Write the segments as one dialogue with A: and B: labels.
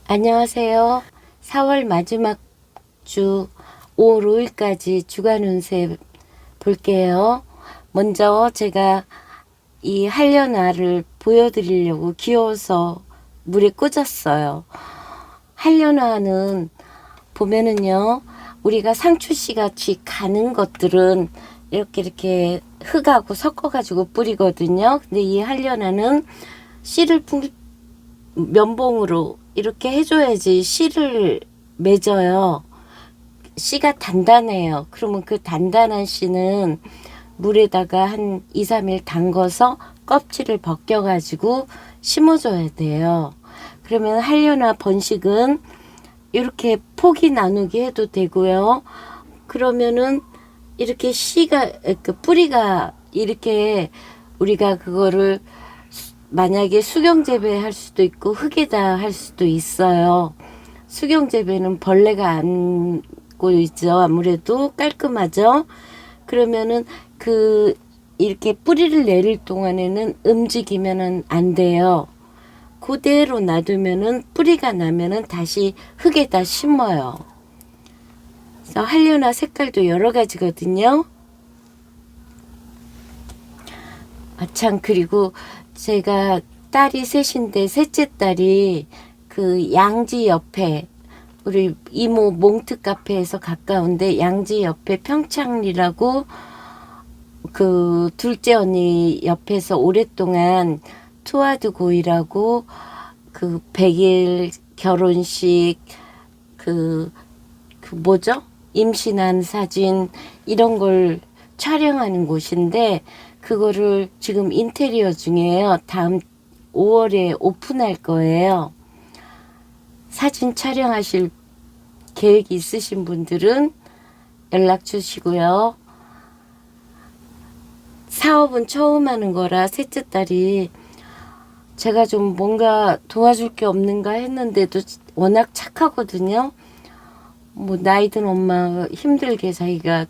A: 안녕하세요. 4월 마지막 주 5월 5일까지 주간 운세 볼게요. 먼저 제가 이 한려나를 보여드리려고 귀여워서 물에 꽂았어요. 한려나는 보면은요, 우리가 상추씨 같이 가는 것들은 이렇게 흙하고 섞어가지고 뿌리거든요. 근데 이 한려나는 씨를 면봉으로 이렇게 해줘야지 씨를 맺어요. 씨가 단단해요. 그러면 그 단단한 씨는 물에다가 한 2, 3일 담궈서 껍질을 벗겨가지고 심어줘야 돼요. 그러면 한려나 번식은 이렇게 포기 나누기 해도 되고요. 그러면은 이렇게 씨가, 그 뿌리가 이렇게 우리가 그거를 만약에 수경 재배할 수도 있고 흙에다 할 수도 있어요. 수경 재배는 벌레가 안고 있죠. 아무래도 깔끔하죠. 그러면은 이렇게 뿌리를 내릴 동안에는 움직이면은 안 돼요. 그대로 놔두면은 뿌리가 나면은 다시 흙에다 심어요. 그래서 한려나 색깔도 여러 가지거든요. 참, 그리고 제가 딸이 셋인데 셋째 딸이 그 양지 옆에 우리 이모 몽트 카페에서 가까운데 양지 옆에 평창리라고 그 둘째 언니 옆에서 오랫동안 투아드 고이라고 그 100일 결혼식 뭐죠? 임신한 사진 이런 걸 촬영하는 곳인데 그거를 지금 인테리어 중이에요. 다음 5월에 오픈할 거예요. 사진 촬영하실 계획이 있으신 분들은 연락 주시고요. 사업은 처음 하는 거라 셋째 딸이 제가 좀 뭔가 도와줄 게 없는가 했는데도 워낙 착하거든요. 뭐 나이 든 엄마 힘들게 자기가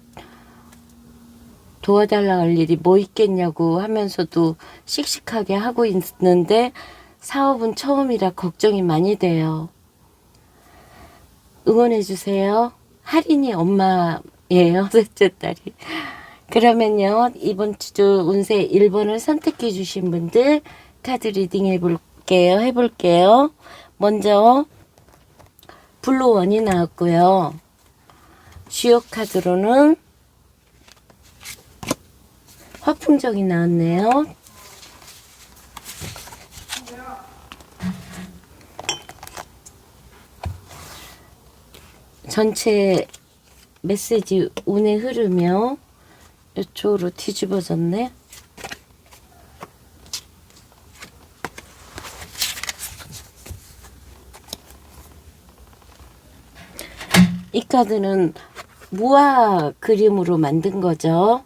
A: 도와달라 할 일이 뭐 있겠냐고 하면서도 씩씩하게 하고 있는데 사업은 처음이라 걱정이 많이 돼요. 응원해 주세요. 할인이 엄마예요. 셋째 딸이. 그러면요, 이번 주 운세 1번을 선택해 주신 분들 카드 리딩 해볼게요. 먼저 블루원이 나왔고요. 주요 카드로는 화풍정이 나왔네요. 전체 메시지 운의 흐르며 이쪽으로 뒤집어졌네. 이 카드는 무화 그림으로 만든 거죠.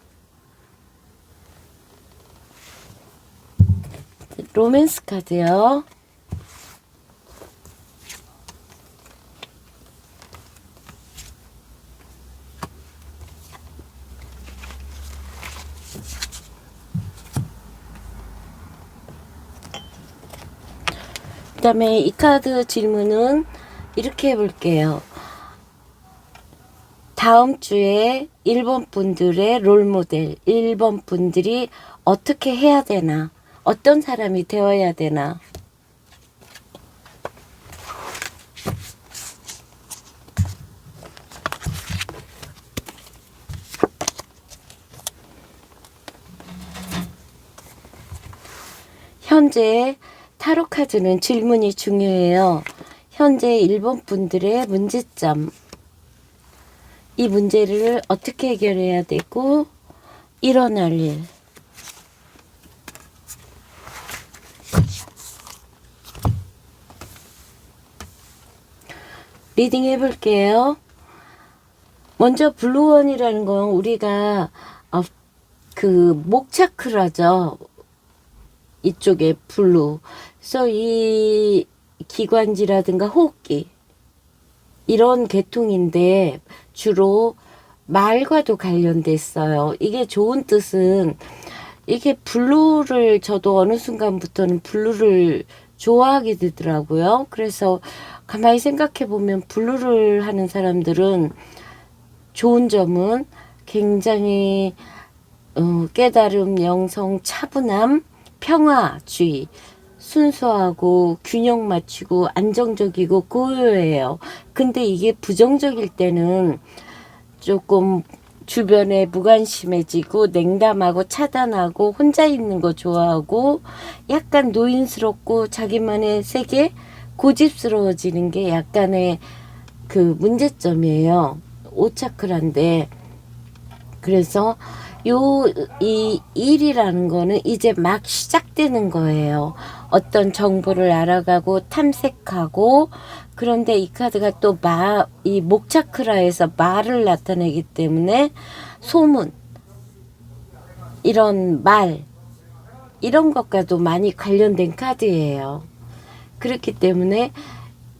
A: 로맨스 카드요. 그 다음에 이 카드 질문은 이렇게 해볼게요. 다음 주에 1번 분들의 롤모델, 1번 분들이 어떻게 해야 되나? 어떤 사람이 되어야 되나? 현재 타로 카드는 질문이 중요해요. 현재 1번 분들의 문제점, 이 문제를 어떻게 해결해야 되고 일어날 일. 리딩 해볼게요. 먼저 블루원이라는 건 우리가 그 목차크라죠. 이쪽에 블루. 그래서 이 기관지라든가 호흡기 이런 계통인데 주로 말과도 관련됐어요. 이게 좋은 뜻은 이게 블루를 저도 어느 순간부터는 블루를 좋아하게 되더라고요. 그래서 가만히 생각해 보면 블루를 하는 사람들은 좋은 점은 굉장히 깨달음, 영성, 차분함, 평화주의, 순수하고 균형 맞추고 안정적이고 고요해요. 근데 이게 부정적일 때는 조금 주변에 무관심해지고 냉담하고 차단하고 혼자 있는 거 좋아하고 약간 노인스럽고 자기만의 세계 고집스러워지는 게 약간의 그 문제점이에요. 오차크라인데 그래서 이 일이라는 거는 이제 막 시작되는 거예요. 어떤 정보를 알아가고 탐색하고 그런데 이 카드가 또 이 목차크라에서 말을 나타내기 때문에 소문, 이런 말, 이런 것과도 많이 관련된 카드예요. 그렇기 때문에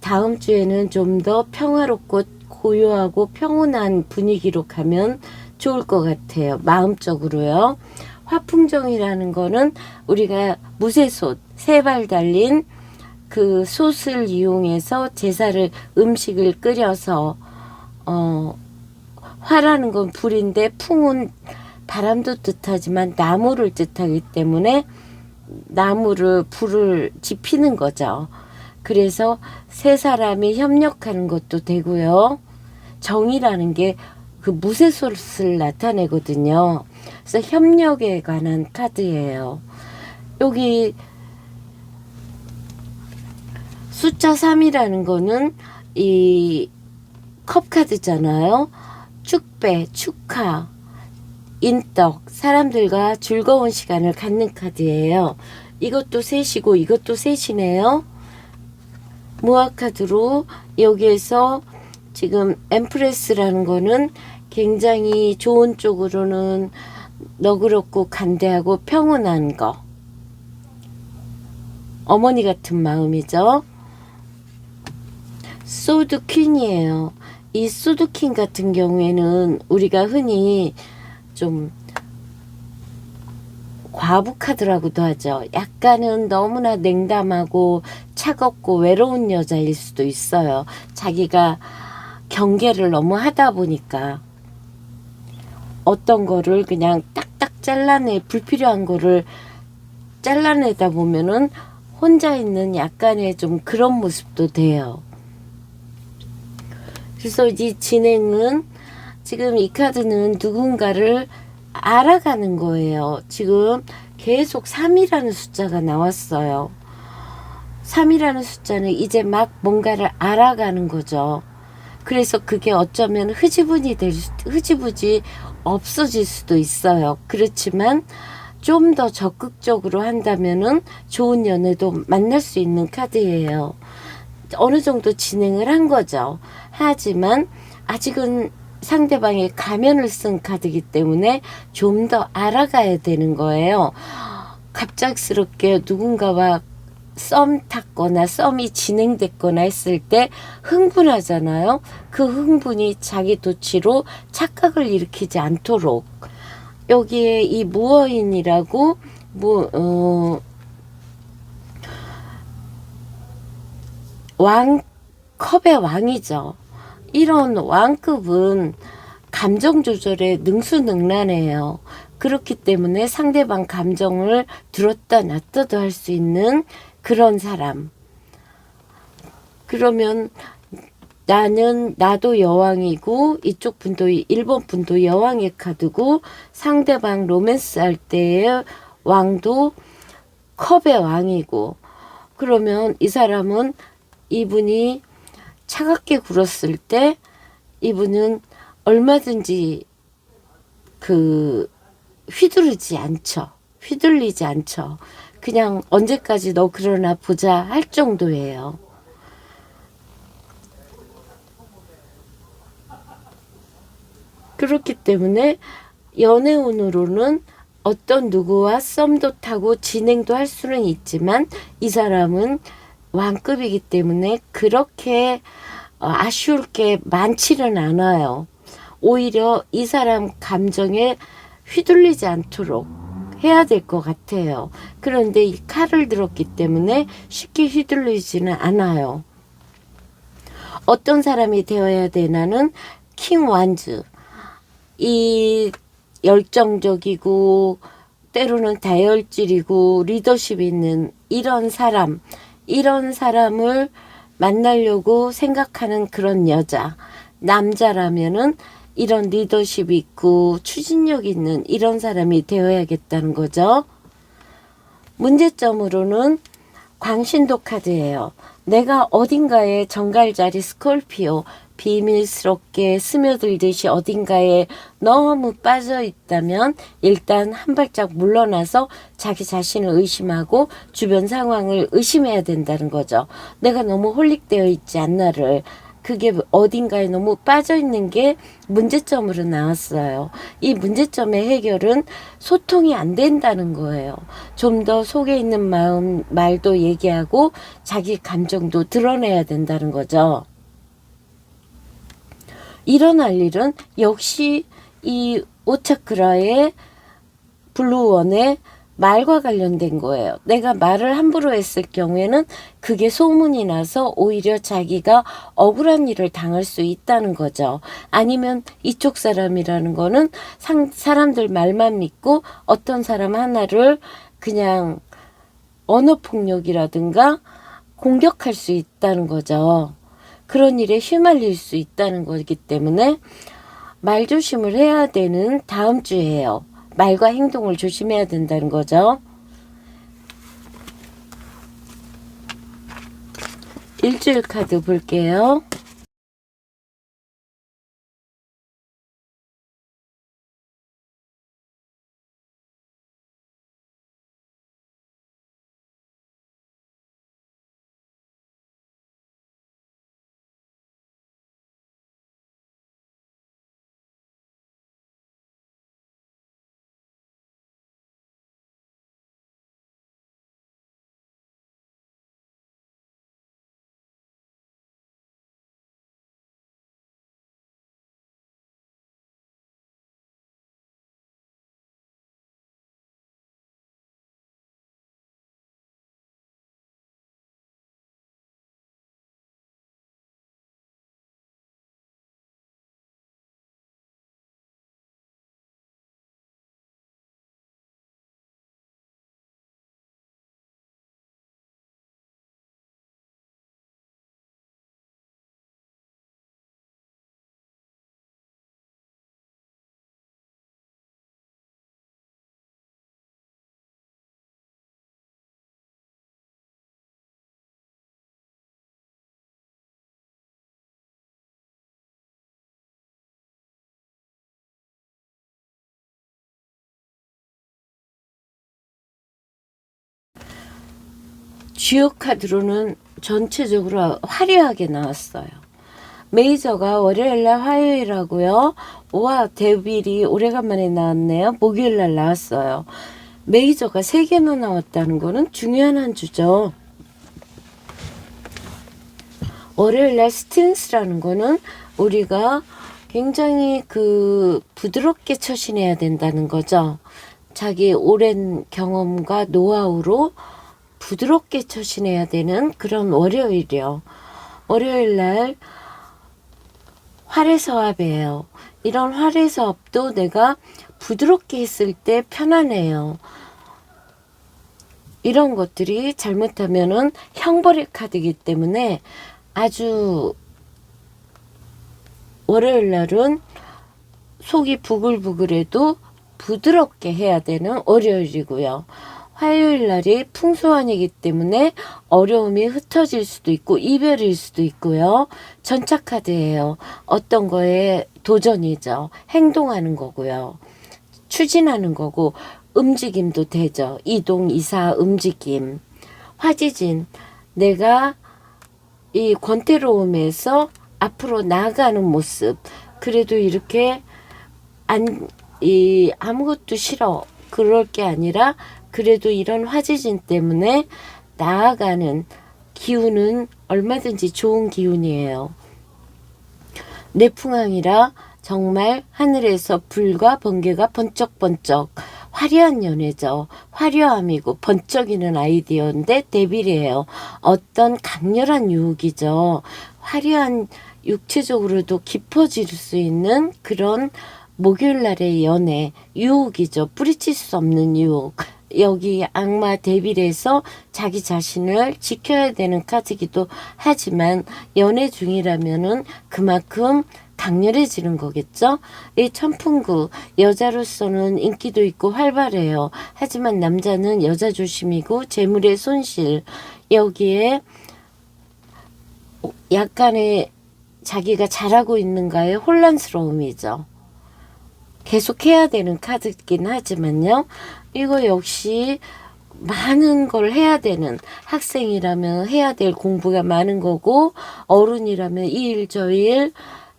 A: 다음 주에는 좀 더 평화롭고 고요하고 평온한 분위기로 가면 좋을 것 같아요. 마음적으로요. 화풍정이라는 거는 우리가 무쇠솥, 세 발 달린 그 솥을 이용해서 제사를 음식을 끓여서 화라는 건 불인데 풍은 바람도 뜻하지만 나무를 뜻하기 때문에 나무를 불을 지피는 거죠. 그래서 세 사람이 협력하는 것도 되고요. 정이라는 게 그 무쇠솥을 나타내거든요. 그래서 협력에 관한 카드예요. 여기 숫자 3이라는 거는 이 컵카드잖아요. 축배, 축하, 인덕, 사람들과 즐거운 시간을 갖는 카드예요. 이것도 셋이고 이것도 셋이네요. 무화카드로 여기에서 지금 엠프레스라는 거는 굉장히 좋은 쪽으로는 너그럽고 간대하고 평온한 거. 어머니 같은 마음이죠. 소드 퀸이에요. 이 소드 퀸 같은 경우에는 우리가 흔히 좀 과부 카드라고도 하죠. 약간은 너무나 냉담하고 차갑고 외로운 여자일 수도 있어요. 자기가 경계를 너무 하다 보니까 어떤 거를 그냥 딱딱 불필요한 거를 잘라내다 보면은 혼자 있는 약간의 좀 그런 모습도 돼요. 그래서 이 진행은 지금 이 카드는 누군가를 알아가는 거예요. 지금 계속 3이라는 숫자가 나왔어요. 3이라는 숫자는 이제 막 뭔가를 알아가는 거죠. 그래서 그게 어쩌면 흐지부지 없어질 수도 있어요. 그렇지만 좀 더 적극적으로 한다면은 좋은 연애도 만날 수 있는 카드예요. 어느 정도 진행을 한 거죠. 하지만 아직은 상대방의 가면을 쓴 카드이기 때문에 좀 더 알아가야 되는 거예요. 갑작스럽게 누군가와 썸 탔거나 썸이 진행됐거나 했을 때 흥분하잖아요. 그 흥분이 자기 도취로 착각을 일으키지 않도록 여기에 이 무어인이라고 컵의 왕이죠. 이런 왕급은 감정 조절에 능수능란해요. 그렇기 때문에 상대방 감정을 들었다 놨다도 할 수 있는 그런 사람. 그러면 나도 여왕이고 이쪽 분도 일본 분도 여왕의 카드고 상대방 로맨스 할 때의 왕도 컵의 왕이고 그러면 이 사람은 이분이 차갑게 굴었을 때 이분은 얼마든지 휘둘리지 않죠. 그냥 언제까지 너 그러나 보자 할 정도예요. 그렇기 때문에 연애운으로는 어떤 누구와 썸도 타고 진행도 할 수는 있지만 이 사람은 왕급이기 때문에 그렇게 아쉬울 게 많지는 않아요. 오히려 이 사람 감정에 휘둘리지 않도록 해야 될 것 같아요. 그런데 이 칼을 들었기 때문에 쉽게 휘둘리지는 않아요. 어떤 사람이 되어야 되나는 킹 완즈. 이 열정적이고 때로는 다혈질이고 리더십 있는 이런 사람을 만나려고 생각하는 그런 여자. 남자라면은 이런 리더십 있고 추진력 있는 이런 사람이 되어야겠다는 거죠. 문제점으로는 광신도 카드예요. 내가 어딘가에 정갈자리 스콜피오 비밀스럽게 스며들듯이 어딘가에 너무 빠져 있다면 일단 한 발짝 물러나서 자기 자신을 의심하고 주변 상황을 의심해야 된다는 거죠. 내가 너무 홀릭되어 있지 않나를. 그게 어딘가에 너무 빠져 있는 게 문제점으로 나왔어요. 이 문제점의 해결은 소통이 안 된다는 거예요. 좀 더 속에 있는 마음, 말도 얘기하고 자기 감정도 드러내야 된다는 거죠. 일어날 일은 역시 이 오차크라의 블루원의 말과 관련된 거예요. 내가 말을 함부로 했을 경우에는 그게 소문이 나서 오히려 자기가 억울한 일을 당할 수 있다는 거죠. 아니면 이쪽 사람이라는 거는 사람들 말만 믿고 어떤 사람 하나를 그냥 언어폭력이라든가 공격할 수 있다는 거죠. 그런 일에 휘말릴 수 있다는 거기 때문에 말조심을 해야 되는 다음 주예요. 말과 행동을 조심해야 된다는 거죠. 일주일 카드 볼게요. 주요 카드로는 전체적으로 화려하게 나왔어요. 메이저가 월요일날 화요일하고요. 와, 데빌이 오래간만에 나왔네요. 목요일날 나왔어요. 메이저가 3개나 나왔다는 거는 중요한 한 주죠. 월요일날 스팅스라는 거는 우리가 굉장히 부드럽게 처신해야 된다는 거죠. 자기 오랜 경험과 노하우로 부드럽게 처신해야 되는 그런 월요일이요. 월요일날 활해서합이에요. 이런 활해서합도 내가 부드럽게 했을 때 편안해요. 이런 것들이 잘못하면은 형벌의 카드이기 때문에 아주 월요일날은 속이 부글부글해도 부드럽게 해야 되는 월요일이고요. 화요일날이 풍수환이기 때문에 어려움이 흩어질 수도 있고 이별일 수도 있고요. 전차카드예요. 어떤 거에 도전이죠. 행동하는 거고요. 추진하는 거고 움직임도 되죠. 이동, 이사, 움직임. 화지진, 내가 이 권태로움에서 앞으로 나아가는 모습. 그래도 이렇게 아무것도 싫어. 그럴 게 아니라 그래도 이런 화지진 때문에 나아가는 기운은 얼마든지 좋은 기운이에요. 내풍항이라 정말 하늘에서 불과 번개가 번쩍번쩍 화려한 연애죠. 화려함이고 번쩍이는 아이디어인데 데빌이에요. 어떤 강렬한 유혹이죠. 화려한 육체적으로도 깊어질 수 있는 그런 목요일 날의 연애, 유혹이죠. 뿌리칠 수 없는 유혹. 여기 악마 데빌에서 자기 자신을 지켜야 되는 카드기도 하지만 연애 중이라면은 그만큼 강렬해지는 거겠죠. 이 천풍구 여자로서는 인기도 있고 활발해요. 하지만 남자는 여자 조심이고 재물의 손실, 여기에 약간의 자기가 잘하고 있는가에 혼란스러움이죠. 계속 해야 되는 카드긴 하지만요. 이거 역시 많은 걸 해야 되는, 학생이라면 해야 될 공부가 많은 거고, 어른이라면 이 일 저 일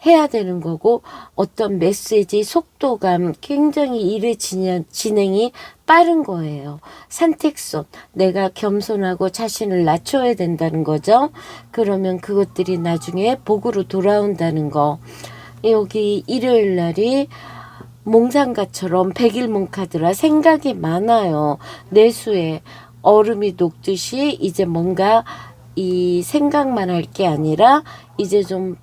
A: 해야 되는 거고, 어떤 메시지 속도감, 굉장히 일의 진행이 빠른 거예요. 선택선, 내가 겸손하고 자신을 낮춰야 된다는 거죠. 그러면 그것들이 나중에 복으로 돌아온다는 거. 여기 일요일 날이 몽상가처럼 백일몽 카드라 생각이 많아요. 내수에 얼음이 녹듯이 이제 뭔가 이 생각만 할 게 아니라 이제 좀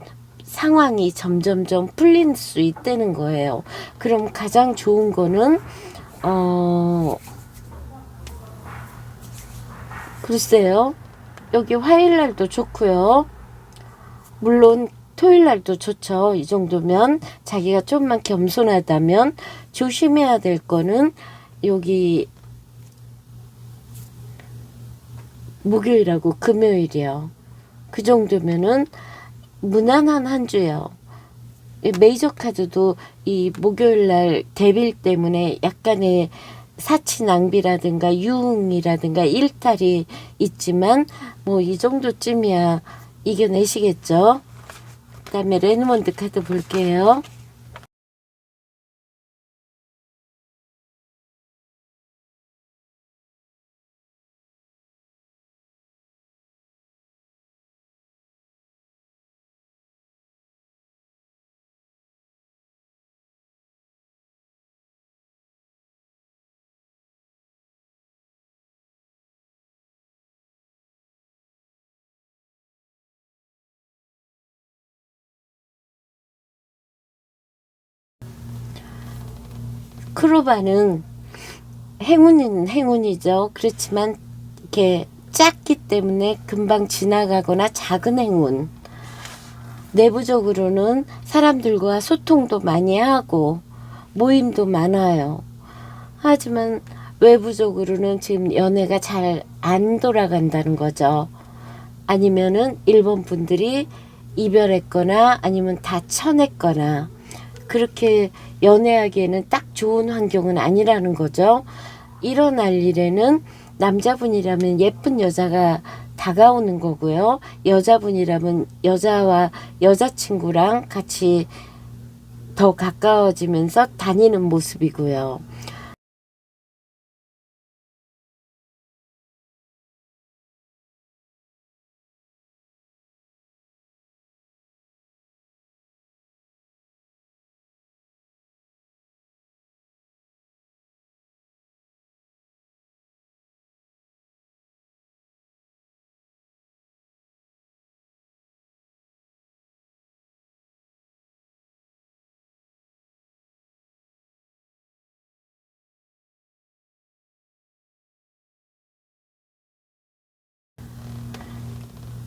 A: 상황이 점점점 풀릴 수 있다는 거예요. 그럼 가장 좋은 거는 글쎄요. 여기 화요일 날도 좋고요. 물론 토요일 날도 좋죠. 이 정도면 자기가 좀만 겸손하다면 조심해야 될 거는 여기 목요일하고 금요일이요. 그 정도면은 무난한 한 주요. 메이저 카드도 이 목요일 날 데빌 때문에 약간의 사치 낭비라든가 유흥이라든가 일탈이 있지만 뭐 이 정도쯤이야 이겨내시겠죠. 그 다음에 레드몬드 카드 볼게요. 크로바는 행운은 행운이죠. 그렇지만 이렇게 작기 때문에 금방 지나가거나 작은 행운. 내부적으로는 사람들과 소통도 많이 하고 모임도 많아요. 하지만 외부적으로는 지금 연애가 잘 안 돌아간다는 거죠. 아니면은 일본 분들이 이별했거나 아니면 다 쳐냈거나 그렇게 연애하기에는 딱 좋은 환경은 아니라는 거죠. 일어날 일에는 남자분이라면 예쁜 여자가 다가오는 거고요. 여자분이라면 여자와 여자친구랑 같이 더 가까워지면서 다니는 모습이고요.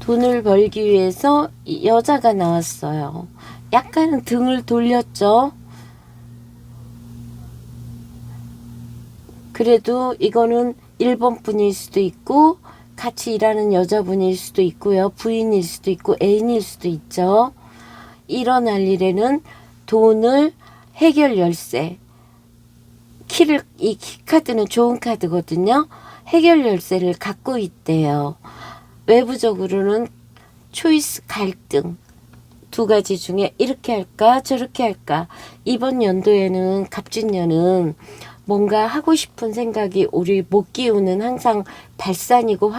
A: 돈을 벌기 위해서 여자가 나왔어요. 약간 등을 돌렸죠. 그래도 이거는 일본 분일 수도 있고 같이 일하는 여자분일 수도 있고요. 부인일 수도 있고 애인일 수도 있죠. 일어날 일에는 돈을 해결 열쇠. 이 카드는 좋은 카드거든요. 해결 열쇠를 갖고 있대요. 외부적으로는 초이스 갈등. 두 가지 중에 이렇게 할까 저렇게 할까. 이번 연도에는 갑진년은 뭔가 하고 싶은 생각이 우리 못 기우는 항상 발산이고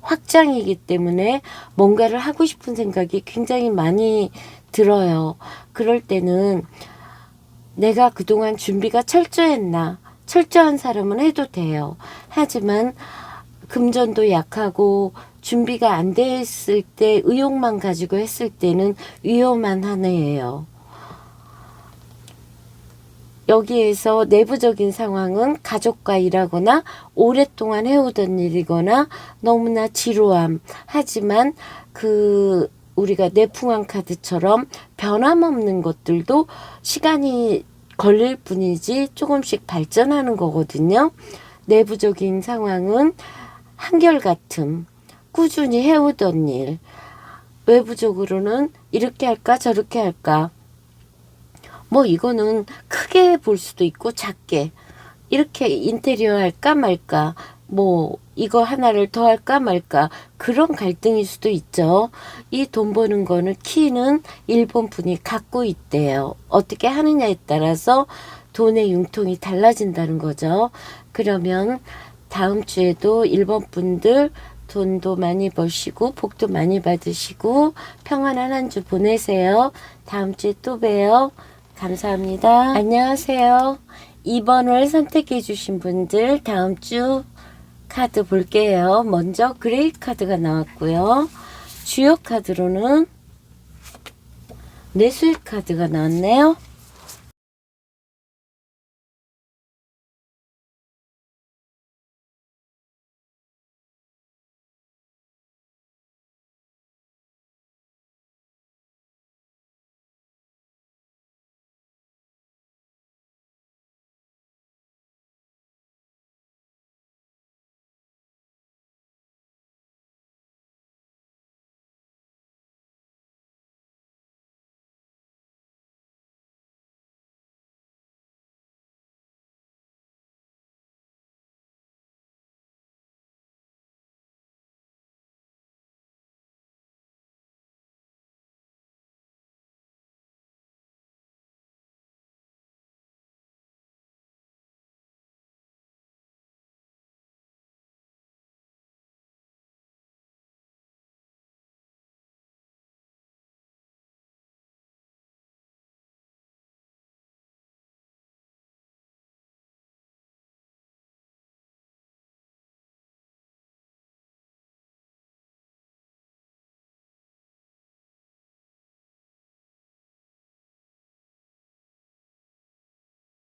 A: 확장이기 때문에 뭔가를 하고 싶은 생각이 굉장히 많이 들어요. 그럴 때는 내가 그동안 준비가 철저했나, 철저한 사람은 해도 돼요. 하지만 금전도 약하고 준비가 안 됐을 때 의욕만 가지고 했을 때는 위험한 한 해예요. 여기에서 내부적인 상황은 가족과 일하거나 오랫동안 해오던 일이거나 너무나 지루함. 하지만 우리가 내풍한 카드처럼 변함없는 것들도 시간이 걸릴 뿐이지 조금씩 발전하는 거거든요. 내부적인 상황은 한결같음, 꾸준히 해오던 일, 외부적으로는 이렇게 할까 저렇게 할까, 뭐 이거는 크게 볼 수도 있고 작게, 이렇게 인테리어 할까 말까, 뭐 이거 하나를 더 할까 말까, 그런 갈등일 수도 있죠. 이 돈 버는 거는 키는 일본 분이 갖고 있대요. 어떻게 하느냐에 따라서 돈의 융통이 달라진다는 거죠. 그러면 다음 주에도 일본 분들 돈도 많이 버시고 복도 많이 받으시고 평안한 한 주 보내세요. 다음 주에 또 봬요. 감사합니다. 안녕하세요. 2번을 선택해 주신 분들 다음 주 카드 볼게요. 먼저 그레이 카드가 나왔고요. 주요 카드로는 내수의 카드가 나왔네요.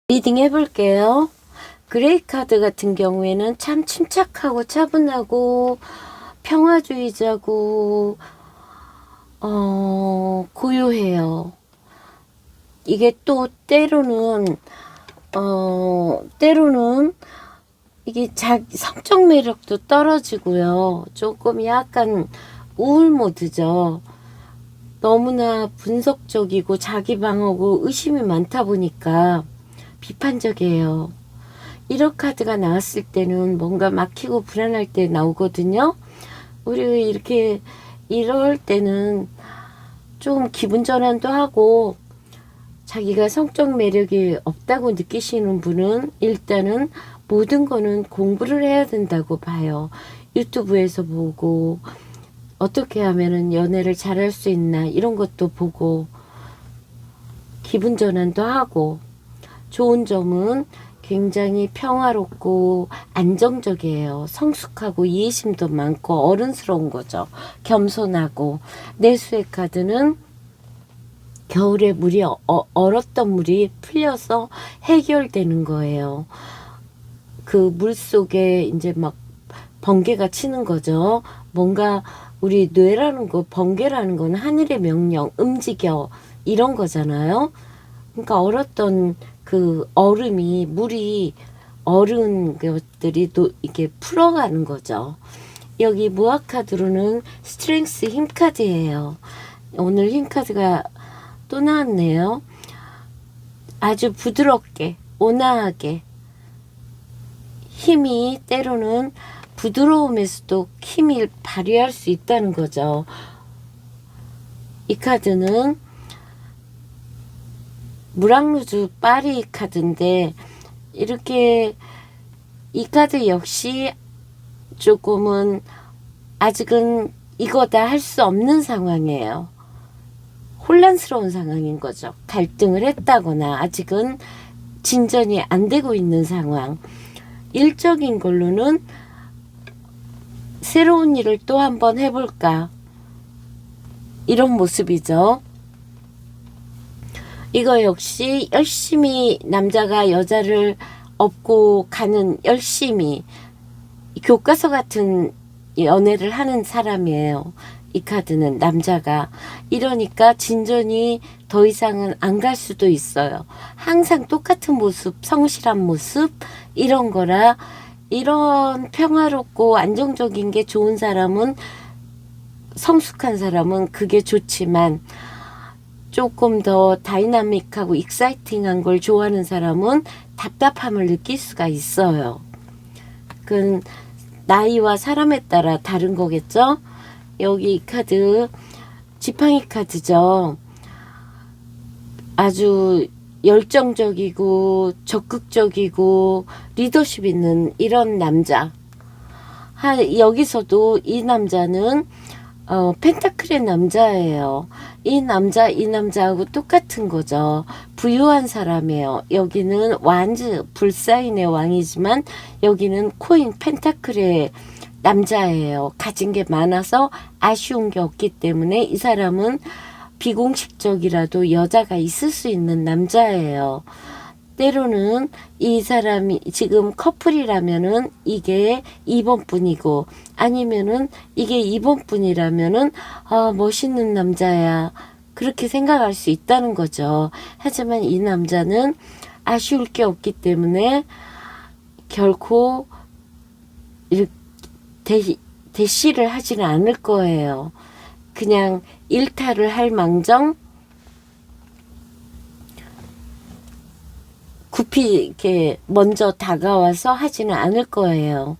A: 리딩 해볼게요. 그레이 카드 같은 경우에는 참 침착하고 차분하고 평화주의자고 고요해요. 이게 또 때로는 이게 자기 성적 매력도 떨어지고요. 조금 약간 우울 모드죠. 너무나 분석적이고 자기 방어고 의심이 많다 보니까 비판적이에요. 1호 카드가 나왔을 때는 뭔가 막히고 불안할 때 나오거든요. 우리 이렇게 이럴 때는 좀 기분 전환도 하고 자기가 성적 매력이 없다고 느끼시는 분은 일단은 모든 거는 공부를 해야 된다고 봐요. 유튜브에서 보고 어떻게 하면은 연애를 잘할 수 있나 이런 것도 보고 기분 전환도 하고, 좋은 점은 굉장히 평화롭고 안정적이에요. 성숙하고 이해심도 많고 어른스러운 거죠. 겸손하고. 내수의 카드는 겨울에 물이 얼었던 물이 풀려서 해결되는 거예요. 그 물 속에 이제 막 번개가 치는 거죠. 뭔가 우리 뇌라는 거, 번개라는 건 하늘의 명령, 움직여 이런 거잖아요. 그러니까 얼었던 그 얼음이, 물이 얼은 것들이 또 이렇게 풀어가는 거죠. 여기 무화 카드로는 스트렝스 힘 카드예요. 오늘 힘 카드가 또 나왔네요. 아주 부드럽게, 온화하게 힘이 때로는 부드러움에서도 힘을 발휘할 수 있다는 거죠. 이 카드는 무랑루즈 파리 카드인데, 이렇게 이 카드 역시 조금은 아직은 이거다 할 수 없는 상황이에요. 혼란스러운 상황인 거죠. 갈등을 했다거나 아직은 진전이 안 되고 있는 상황. 일적인 걸로는 새로운 일을 또 한번 해볼까, 이런 모습이죠. 이거 역시 열심히 남자가 여자를 업고 가는, 열심히 교과서 같은 연애를 하는 사람이에요. 이 카드는 남자가. 이러니까 진전이 더 이상은 안 갈 수도 있어요. 항상 똑같은 모습, 성실한 모습, 이런 거라, 이런 평화롭고 안정적인 게 좋은 사람은, 성숙한 사람은 그게 좋지만, 조금 더 다이나믹하고 익사이팅한 걸 좋아하는 사람은 답답함을 느낄 수가 있어요. 그건 나이와 사람에 따라 다른 거겠죠? 여기 이 카드, 지팡이 카드죠. 아주 열정적이고 적극적이고 리더십 있는 이런 남자. 여기서도 이 남자는 펜타클의 남자예요. 이 남자하고 똑같은 거죠. 부유한 사람이에요. 여기는 완즈, 불사인의 왕이지만 여기는 코인 펜타클의 남자예요. 가진 게 많아서 아쉬운 게 없기 때문에 이 사람은 비공식적이라도 여자가 있을 수 있는 남자예요. 때로는 이 사람이 지금 커플이라면은 이게 2번 분이고, 아니면은 이게 2번 분이라면은 멋있는 남자야, 그렇게 생각할 수 있다는 거죠. 하지만 이 남자는 아쉬울 게 없기 때문에 결코 대시를 하지는 않을 거예요. 그냥 일탈을 할 망정 급히 이렇게 먼저 다가와서 하지는 않을 거예요.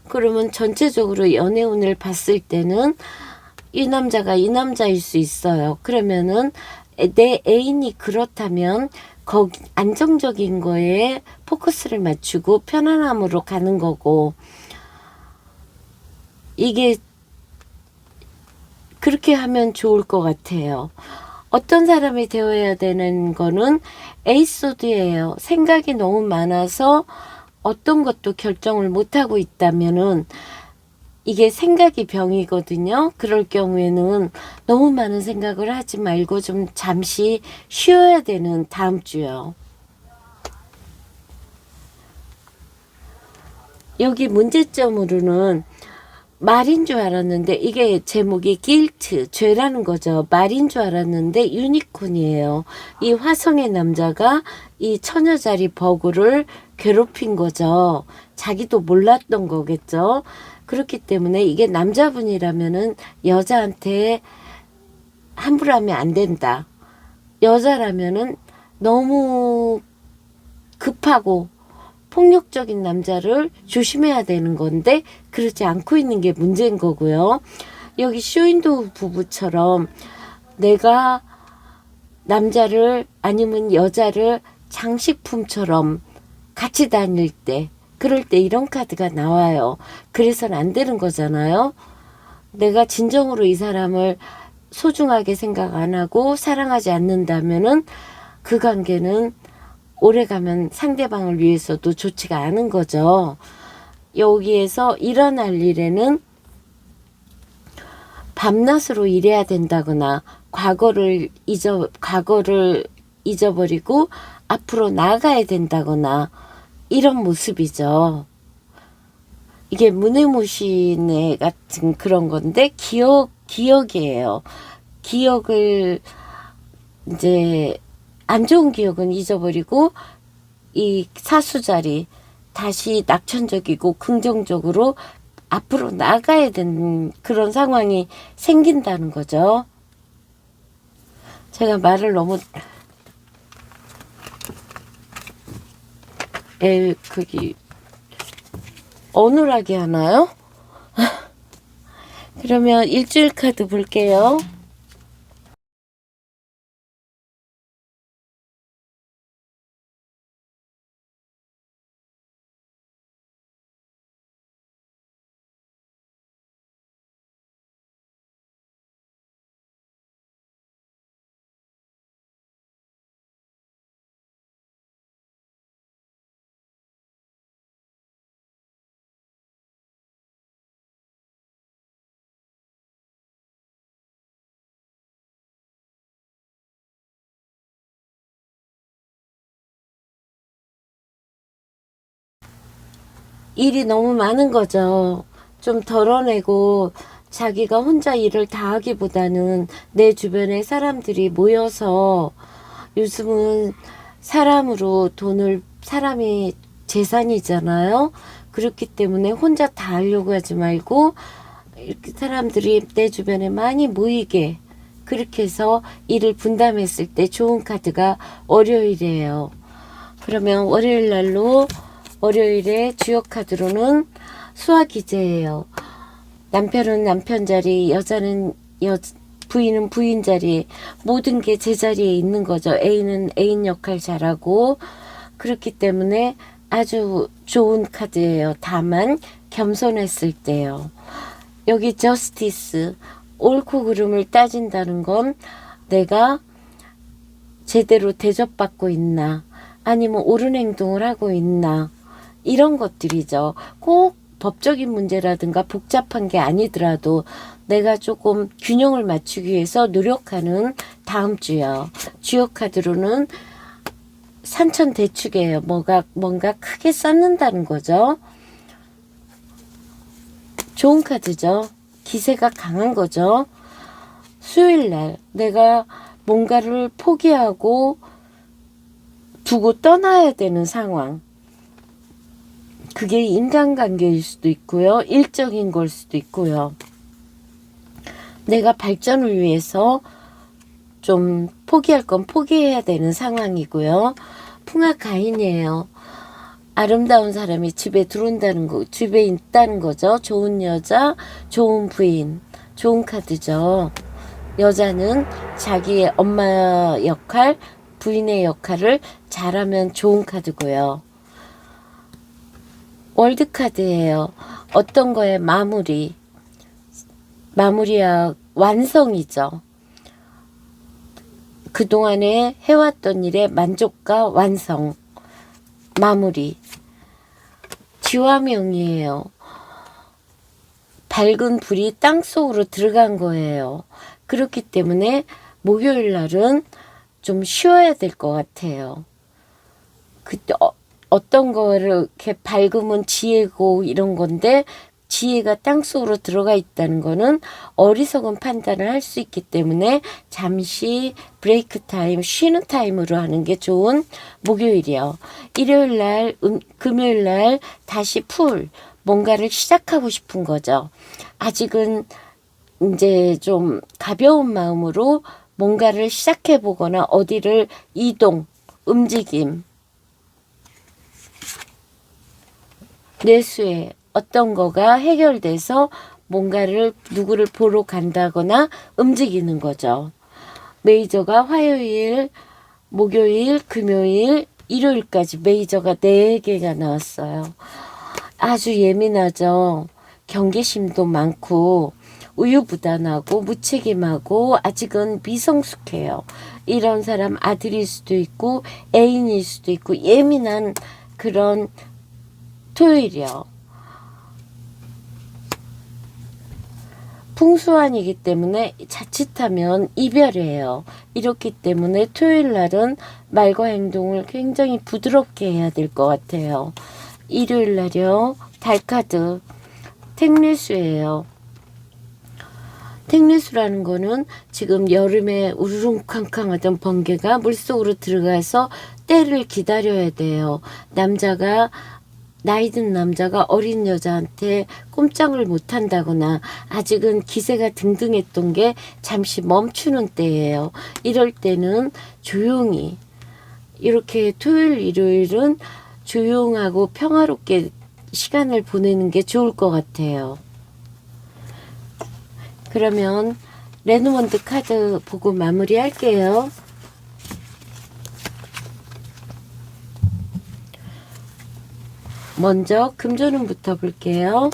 A: 그러면 전체적으로 연애운을 봤을 때는 이 남자가 이 남자일 수 있어요. 그러면은 내 애인이 그렇다면 거기 안정적인 거에 포커스를 맞추고 편안함으로 가는 거고, 이게 그렇게 하면 좋을 것 같아요. 어떤 사람이 되어야 되는 거는 에이소드예요. 생각이 너무 많아서 어떤 것도 결정을 못하고 있다면은 이게 생각이 병이거든요. 그럴 경우에는 너무 많은 생각을 하지 말고 좀 잠시 쉬어야 되는 다음 주요. 여기 문제점으로는 말인 줄 알았는데, 이게 제목이 길트, 죄라는 거죠. 말인 줄 알았는데 유니콘이에요. 이 화성의 남자가 이 처녀자리 버그를 괴롭힌 거죠. 자기도 몰랐던 거겠죠. 그렇기 때문에 이게 남자분이라면은 여자한테 함부로 하면 안 된다. 여자라면은 너무 급하고 폭력적인 남자를 조심해야 되는 건데 그렇지 않고 있는 게 문제인 거고요. 여기 쇼윈도 부부처럼 내가 남자를 아니면 여자를 장식품처럼 같이 다닐 때, 그럴 때 이런 카드가 나와요. 그래서는 안 되는 거잖아요. 내가 진정으로 이 사람을 소중하게 생각 안 하고 사랑하지 않는다면은 그 관계는 오래가면 상대방을 위해서도 좋지가 않은 거죠. 여기에서 일어날 일에는 밤낮으로 일해야 된다거나 과거를 잊어버리고 앞으로 나아가야 된다거나 이런 모습이죠. 이게 무네무시네 같은 그런 건데 기억이에요. 기억을 이제 안 좋은 기억은 잊어버리고 이 사수자리 다시 낙천적이고 긍정적으로 앞으로 나가야 되는 그런 상황이 생긴다는 거죠. 제가 말을 너무 그기 어눌하게 하나요? 그러면 일주일 카드 볼게요. 일이 너무 많은 거죠. 좀 덜어내고 자기가 혼자 일을 다 하기보다는 내 주변에 사람들이 모여서 요즘은 사람으로 사람이 재산이잖아요. 그렇기 때문에 혼자 다 하려고 하지 말고 이렇게 사람들이 내 주변에 많이 모이게 그렇게 해서 일을 분담했을 때 좋은 카드가 월요일이에요. 그러면 월요일 날로 월요일에 주요 카드로는 수화기제예요. 남편은 남편 자리, 여자는 부인은 부인 자리, 모든 게 제자리에 있는 거죠. 애인은 애인 역할 잘하고 그렇기 때문에 아주 좋은 카드예요. 다만 겸손했을 때요. 여기 저스티스, 옳고 그름을 따진다는 건 내가 제대로 대접받고 있나 아니면 옳은 행동을 하고 있나 이런 것들이죠. 꼭 법적인 문제라든가 복잡한 게 아니더라도 내가 조금 균형을 맞추기 위해서 노력하는 다음 주요. 주요 카드로는 산천대축이에요. 뭔가 크게 쌓는다는 거죠. 좋은 카드죠. 기세가 강한 거죠. 수요일날 내가 뭔가를 포기하고 두고 떠나야 되는 상황. 그게 인간관계일 수도 있고요. 일적인 걸 수도 있고요. 내가 발전을 위해서 좀 포기할 건 포기해야 되는 상황이고요. 풍화가인이에요. 아름다운 사람이 집에 들어온다는 거, 집에 있다는 거죠. 좋은 여자, 좋은 부인, 좋은 카드죠. 여자는 자기의 엄마 역할, 부인의 역할을 잘하면 좋은 카드고요. 월드카드예요. 어떤 거에 마무리야 완성이죠. 그동안에 해왔던 일의 만족과 완성, 마무리. 지화명이에요. 밝은 불이 땅속으로 들어간 거예요. 그렇기 때문에 목요일 날은 좀 쉬어야 될 것 같아요. 그때 어떤 거를 이렇게 밝으면 지혜고 이런 건데 지혜가 땅속으로 들어가 있다는 거는 어리석은 판단을 할 수 있기 때문에 잠시 브레이크 타임, 쉬는 타임으로 하는 게 좋은 목요일이요. 일요일 날, 금요일 날 다시 뭔가를 시작하고 싶은 거죠. 아직은 이제 좀 가벼운 마음으로 뭔가를 시작해 보거나 어디를 움직임, 뇌수에 어떤 거가 해결돼서 뭔가를 누구를 보러 간다거나 움직이는 거죠. 메이저가 화요일, 목요일, 금요일, 일요일까지 메이저가 4개가 나왔어요. 아주 예민하죠. 경계심도 많고 우유부단하고 무책임하고 아직은 미성숙해요. 이런 사람 아들일 수도 있고 애인일 수도 있고 예민한 그런 토요일이요. 풍수환이기 때문에 자칫하면 이별이에요. 이렇기 때문에 토요일 날은 말과 행동을 굉장히 부드럽게 해야 될 것 같아요. 일요일 날이요. 달카드 택리수예요. 택리수라는 거는 지금 여름에 우르릉캉캉하던 번개가 물속으로 들어가서 때를 기다려야 돼요. 나이 든 남자가 어린 여자한테 꼼짝을 못한다거나 아직은 기세가 등등했던 게 잠시 멈추는 때예요. 이럴 때는 조용히 이렇게 토요일, 일요일은 조용하고 평화롭게 시간을 보내는 게 좋을 것 같아요. 그러면 레노먼드 카드 보고 마무리할게요. 먼저 금조는부터 볼게요.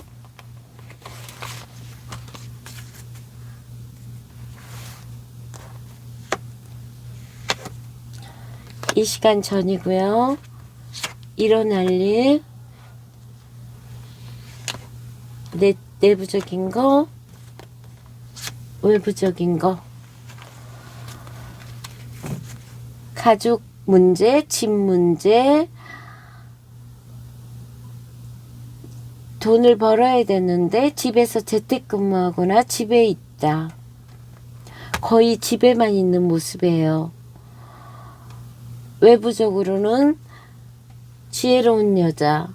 A: 이 시간 전이고요. 일어날 일, 내부적인 거, 외부적인 거, 가족 문제, 집 문제, 돈을 벌어야 되는데 집에서 재택근무하거나 집에 있다. 거의 집에만 있는 모습이에요. 외부적으로는 지혜로운 여자,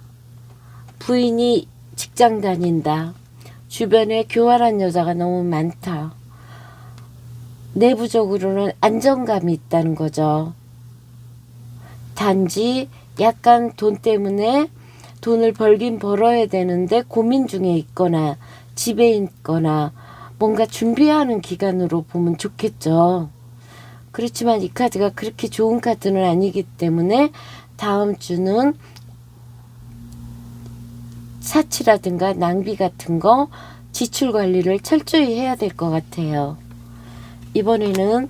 A: 부인이 직장 다닌다. 주변에 교활한 여자가 너무 많다. 내부적으로는 안정감이 있다는 거죠. 단지 약간 돈 때문에 돈을 벌긴 벌어야 되는데 고민 중에 있거나 집에 있거나 뭔가 준비하는 기간으로 보면 좋겠죠. 그렇지만 이 카드가 그렇게 좋은 카드는 아니기 때문에 다음 주는 사치라든가 낭비 같은 거 지출 관리를 철저히 해야 될 것 같아요. 이번에는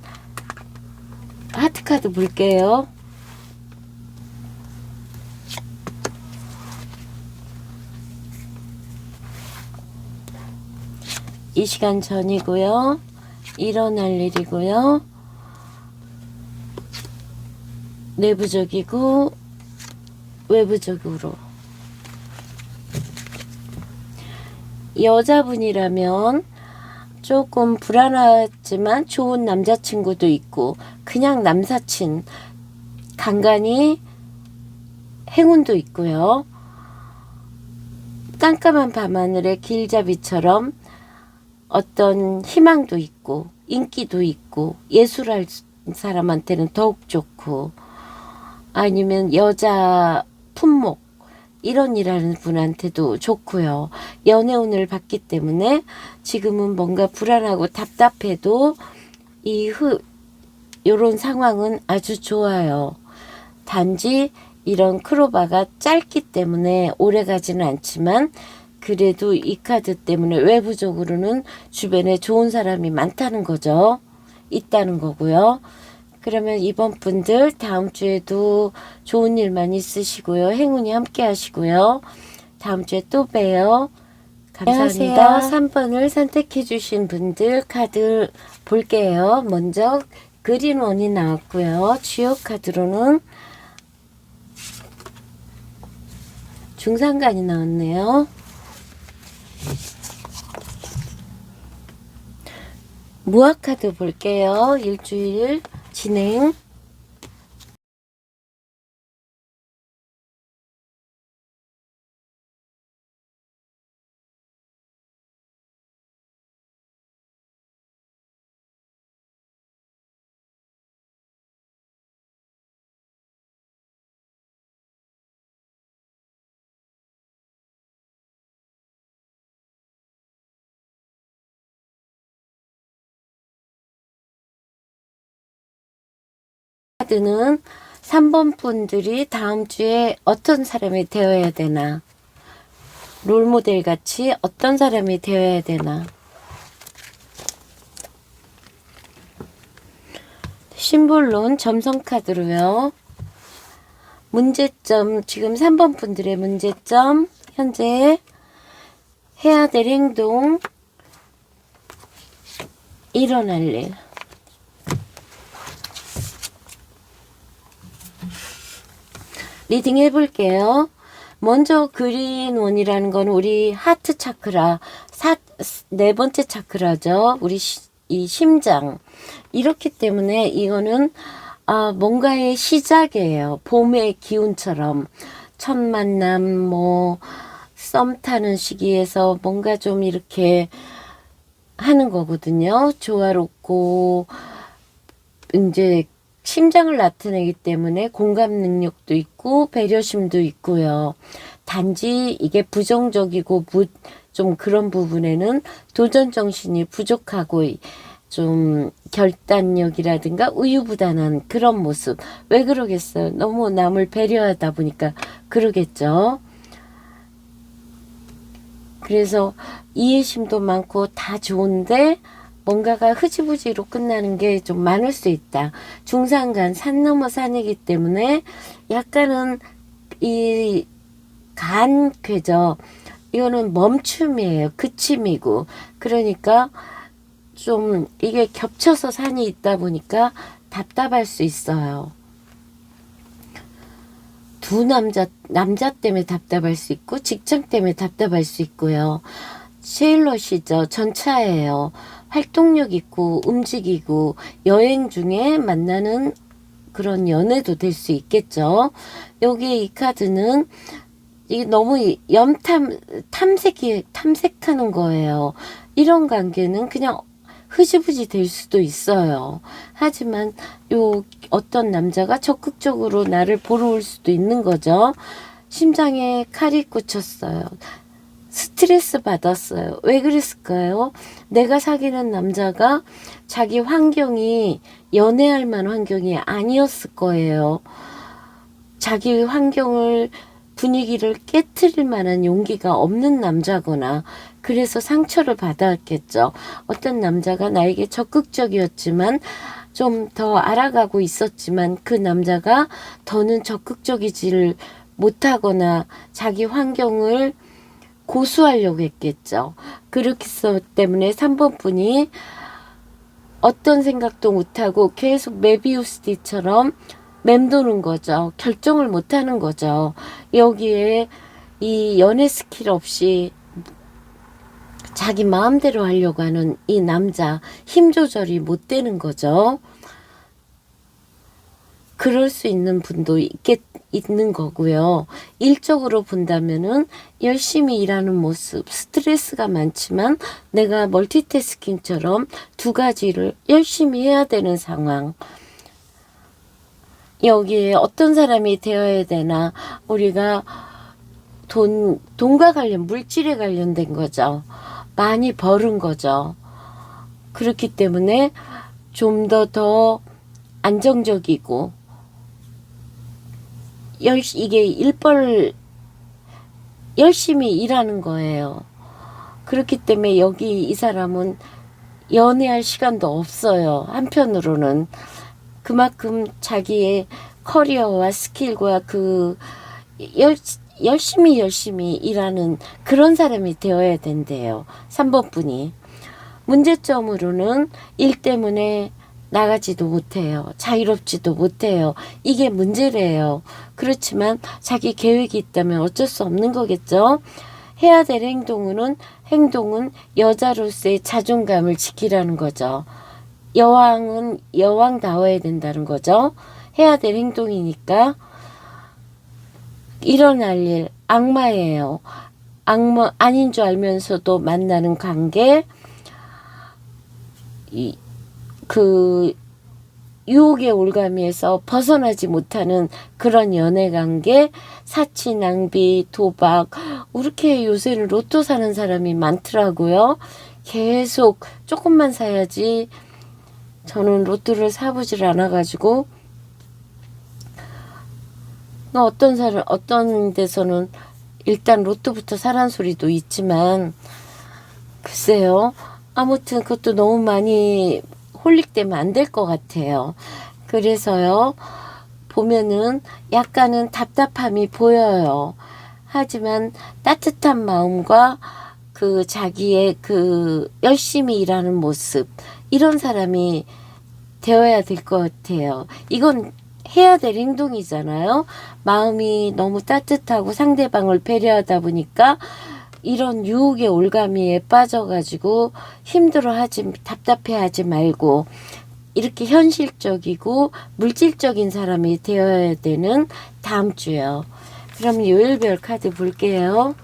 A: 하트카드 볼게요. 이 시간 전이고요. 일어날 일이고요. 내부적이고 외부적으로. 여자분이라면 조금 불안하지만 좋은 남자친구도 있고 그냥 남사친 간간히 행운도 있고요. 깜깜한 밤하늘의 길잡이처럼 어떤 희망도 있고 인기도 있고 예술할 사람한테는 더욱 좋고 아니면 여자 품목 이런 일하는 분한테도 좋고요. 연애운을 받기 때문에 지금은 뭔가 불안하고 답답해도 요런 상황은 아주 좋아요. 단지 이런 크로바가 짧기 때문에 오래 가지는 않지만 그래도 이 카드 때문에 외부적으로는 주변에 좋은 사람이 많다는 거죠. 있다는 거고요. 그러면 이번 분들 다음 주에도 좋은 일만 있으시고요. 행운이 함께 하시고요. 다음 주에 또 봬요. 감사합니다. 안녕하세요. 3번을 선택해 주신 분들 카드 볼게요. 먼저 그린 원이 나왔고요. 주요 카드로는 중상간이 나왔네요. 무화 카드 볼게요. 일주일 진행. 카드는 3번 분들이 다음 주에 어떤 사람이 되어야 되나, 롤모델 같이 어떤 사람이 되어야 되나. 심볼론 점성 카드로요. 문제점, 지금 3번 분들의 문제점, 현재 해야 될 행동, 일어날 일. 리딩 해볼게요. 먼저 그린 원이라는 건 우리 하트 차크라, 네 번째 차크라죠. 우리 이 심장. 이렇기 때문에 이거는 뭔가의 시작이에요. 봄의 기운처럼 첫 만남, 뭐 썸 타는 시기에서 뭔가 좀 이렇게 하는 거거든요. 조화롭고 이제 심장을 나타내기 때문에 공감 능력도 있고 배려심도 있고요. 단지 이게 부정적이고 좀 그런 부분에는 도전 정신이 부족하고 좀 결단력이라든가 우유부단한 그런 모습. 왜 그러겠어요? 너무 남을 배려하다 보니까 그러겠죠. 그래서 이해심도 많고 다 좋은데 뭔가가 흐지부지로 끝나는 게 좀 많을 수 있다. 중산간, 산 넘어 산이기 때문에 약간은 이 간쾌죠. 이거는 멈춤이에요. 그침이고. 그러니까 좀 이게 겹쳐서 산이 있다 보니까 답답할 수 있어요. 남자 때문에 답답할 수 있고, 직장 때문에 답답할 수 있고요. 쉐일럿이죠. 전차예요. 활동력 있고, 움직이고, 여행 중에 만나는 그런 연애도 될 수 있겠죠. 여기에 이 카드는 이게 너무 탐색하는 거예요. 이런 관계는 그냥 흐지부지 될 수도 있어요. 하지만 어떤 남자가 적극적으로 나를 보러 올 수도 있는 거죠. 심장에 칼이 꽂혔어요. 스트레스 받았어요. 왜 그랬을까요? 내가 사귀는 남자가 자기 환경이 연애할 만한 환경이 아니었을 거예요. 자기 분위기를 깨트릴 만한 용기가 없는 남자거나, 그래서 상처를 받았겠죠. 어떤 남자가 나에게 적극적이었지만, 좀 더 알아가고 있었지만, 그 남자가 더는 적극적이지를 못하거나, 자기 환경을 고수하려고 했겠죠. 그렇기 때문에 3번 분이 어떤 생각도 못하고 계속 메비우스띠처럼 맴도는 거죠. 결정을 못하는 거죠. 여기에 이 연애 스킬 없이 자기 마음대로 하려고 하는 이 남자, 힘 조절이 못 되는 거죠. 그럴 수 있는 분도 있는 거고요. 일적으로 본다면은 열심히 일하는 모습, 스트레스가 많지만 내가 멀티태스킹처럼 두 가지를 열심히 해야 되는 상황. 여기에 어떤 사람이 되어야 되나, 우리가 돈과 물질에 관련된 거죠. 많이 벌은 거죠. 그렇기 때문에 좀 더 안정적이고, 이게 열심히 일하는 거예요. 그렇기 때문에 여기 이 사람은 연애할 시간도 없어요. 한편으로는 그만큼 자기의 커리어와 스킬과 열심히 일하는 그런 사람이 되어야 된대요. 3번 분이. 문제점으로는 일 때문에 나가지도 못해요. 자유롭지도 못해요. 이게 문제래요. 그렇지만 자기 계획이 있다면 어쩔 수 없는 거겠죠. 해야 될 행동은 여자로서의 자존감을 지키라는 거죠. 여왕은 여왕다워야 된다는 거죠. 해야 될 행동이니까. 일어날 일, 악마예요. 악마 아닌 줄 알면서도 만나는 관계, 유혹의 올가미에서 벗어나지 못하는 그런 연애 관계, 사치, 낭비, 도박, 이렇게 요새는 로또 사는 사람이 많더라고요. 계속 조금만 사야지. 저는 로또를 사보질 않아가지고, 어떤 데서는 일단 로또부터 사란 소리도 있지만, 글쎄요. 아무튼 그것도 너무 많이 홀릭되면 안 될 것 같아요. 그래서요, 보면은 약간은 답답함이 보여요. 하지만 따뜻한 마음과 자기의 열심히 일하는 모습, 이런 사람이 되어야 될 것 같아요. 이건 해야 될 행동이잖아요. 마음이 너무 따뜻하고 상대방을 배려하다 보니까 이런 유혹의 올가미에 빠져가지고 답답해하지 말고 이렇게 현실적이고 물질적인 사람이 되어야 되는 다음 주요. 그럼 요일별 카드 볼게요.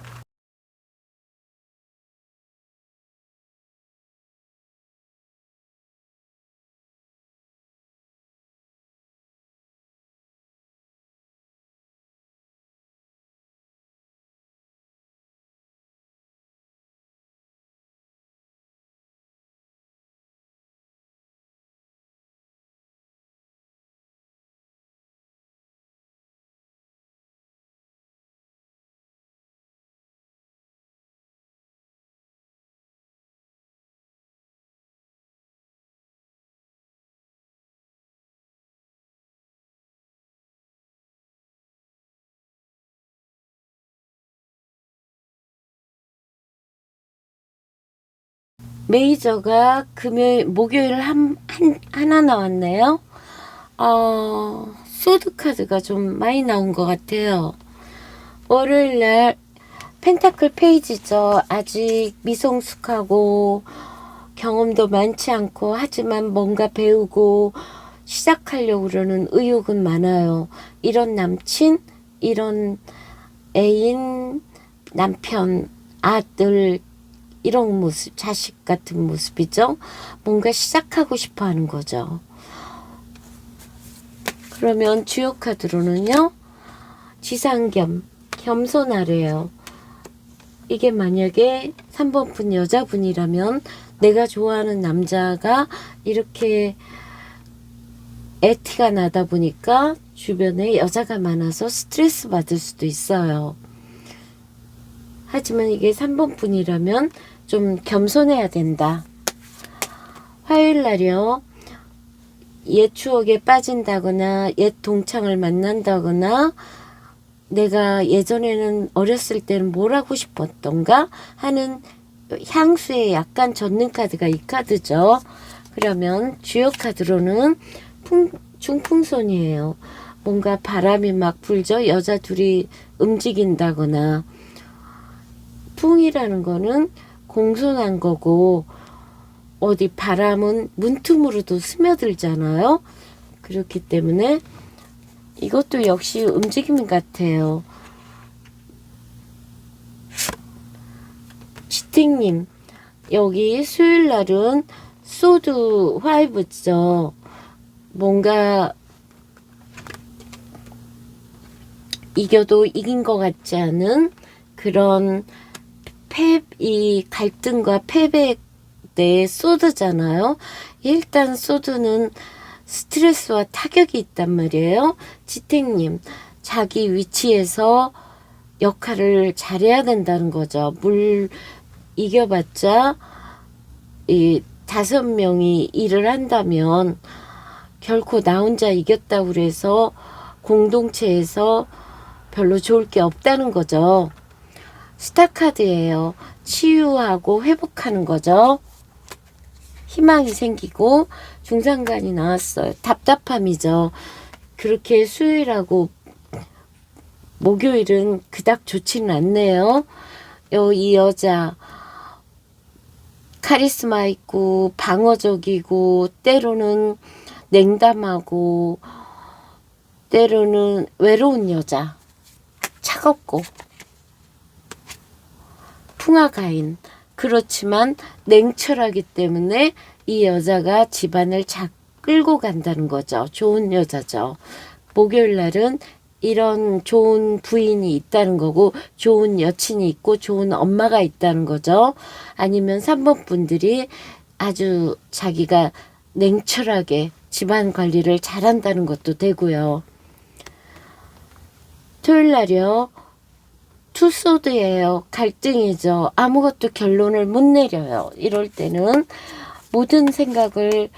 A: 메이저가 목요일 하나 나왔네요. 소드 카드가 좀 많이 나온 것 같아요. 월요일날 펜타클 페이지죠. 아직 미성숙하고 경험도 많지 않고 하지만 뭔가 배우고 시작하려고 그러는 의욕은 많아요. 이런 남친, 이런 애인, 남편, 아들 이런 모습, 자식 같은 모습이죠. 뭔가 시작하고 싶어 하는 거죠. 그러면 주요 카드로는요. 지상겸, 겸손하래요. 이게 만약에 3번분 여자분이라면 내가 좋아하는 남자가 이렇게 애티가 나다 보니까 주변에 여자가 많아서 스트레스 받을 수도 있어요. 하지만 이게 3번분이라면 좀 겸손해야 된다. 화요일 날이요. 옛 추억에 빠진다거나 옛 동창을 만난다거나 내가 예전에는 어렸을 때는 뭘 하고 싶었던가 하는 향수에 약간 젖는 카드가 이 카드죠. 그러면 주요 카드로는 중풍선이에요. 뭔가 바람이 막 불죠. 여자 둘이 움직인다거나. 풍이라는 거는 공손한 거고 어디 바람은 문틈으로도 스며들잖아요. 그렇기 때문에 이것도 역시 움직임 같아요. 지택님, 여기 수요일 날은 소드 화이브죠. 뭔가 이겨도 이긴 것 같지 않은 그런 이 갈등과 패배 때 소드잖아요. 일단 소드는 스트레스와 타격이 있단 말이에요. 지택님, 자기 위치에서 역할을 잘해야 된다는 거죠. 이겨봤자 이 5명이 일을 한다면 결코 나 혼자 이겼다고 그래서 공동체에서 별로 좋을 게 없다는 거죠. 스타카드예요. 치유하고 회복하는 거죠. 희망이 생기고 중상관이 나왔어요. 답답함이죠. 그렇게 수요일하고 목요일은 그닥 좋지는 않네요. 이 여자 카리스마 있고 방어적이고 때로는 냉담하고 때로는 외로운 여자, 차갑고 풍화가인. 그렇지만 냉철하기 때문에 이 여자가 집안을 끌고 간다는 거죠. 좋은 여자죠. 목요일 날은 이런 좋은 부인이 있다는 거고 좋은 여친이 있고 좋은 엄마가 있다는 거죠. 아니면 3번 분들이 아주 자기가 냉철하게 집안 관리를 잘한다는 것도 되고요. 토요일 날이요. 투소드예요. 갈등이죠. 아무것도 결론을 못 내려요. 이럴 때는 모든 생각을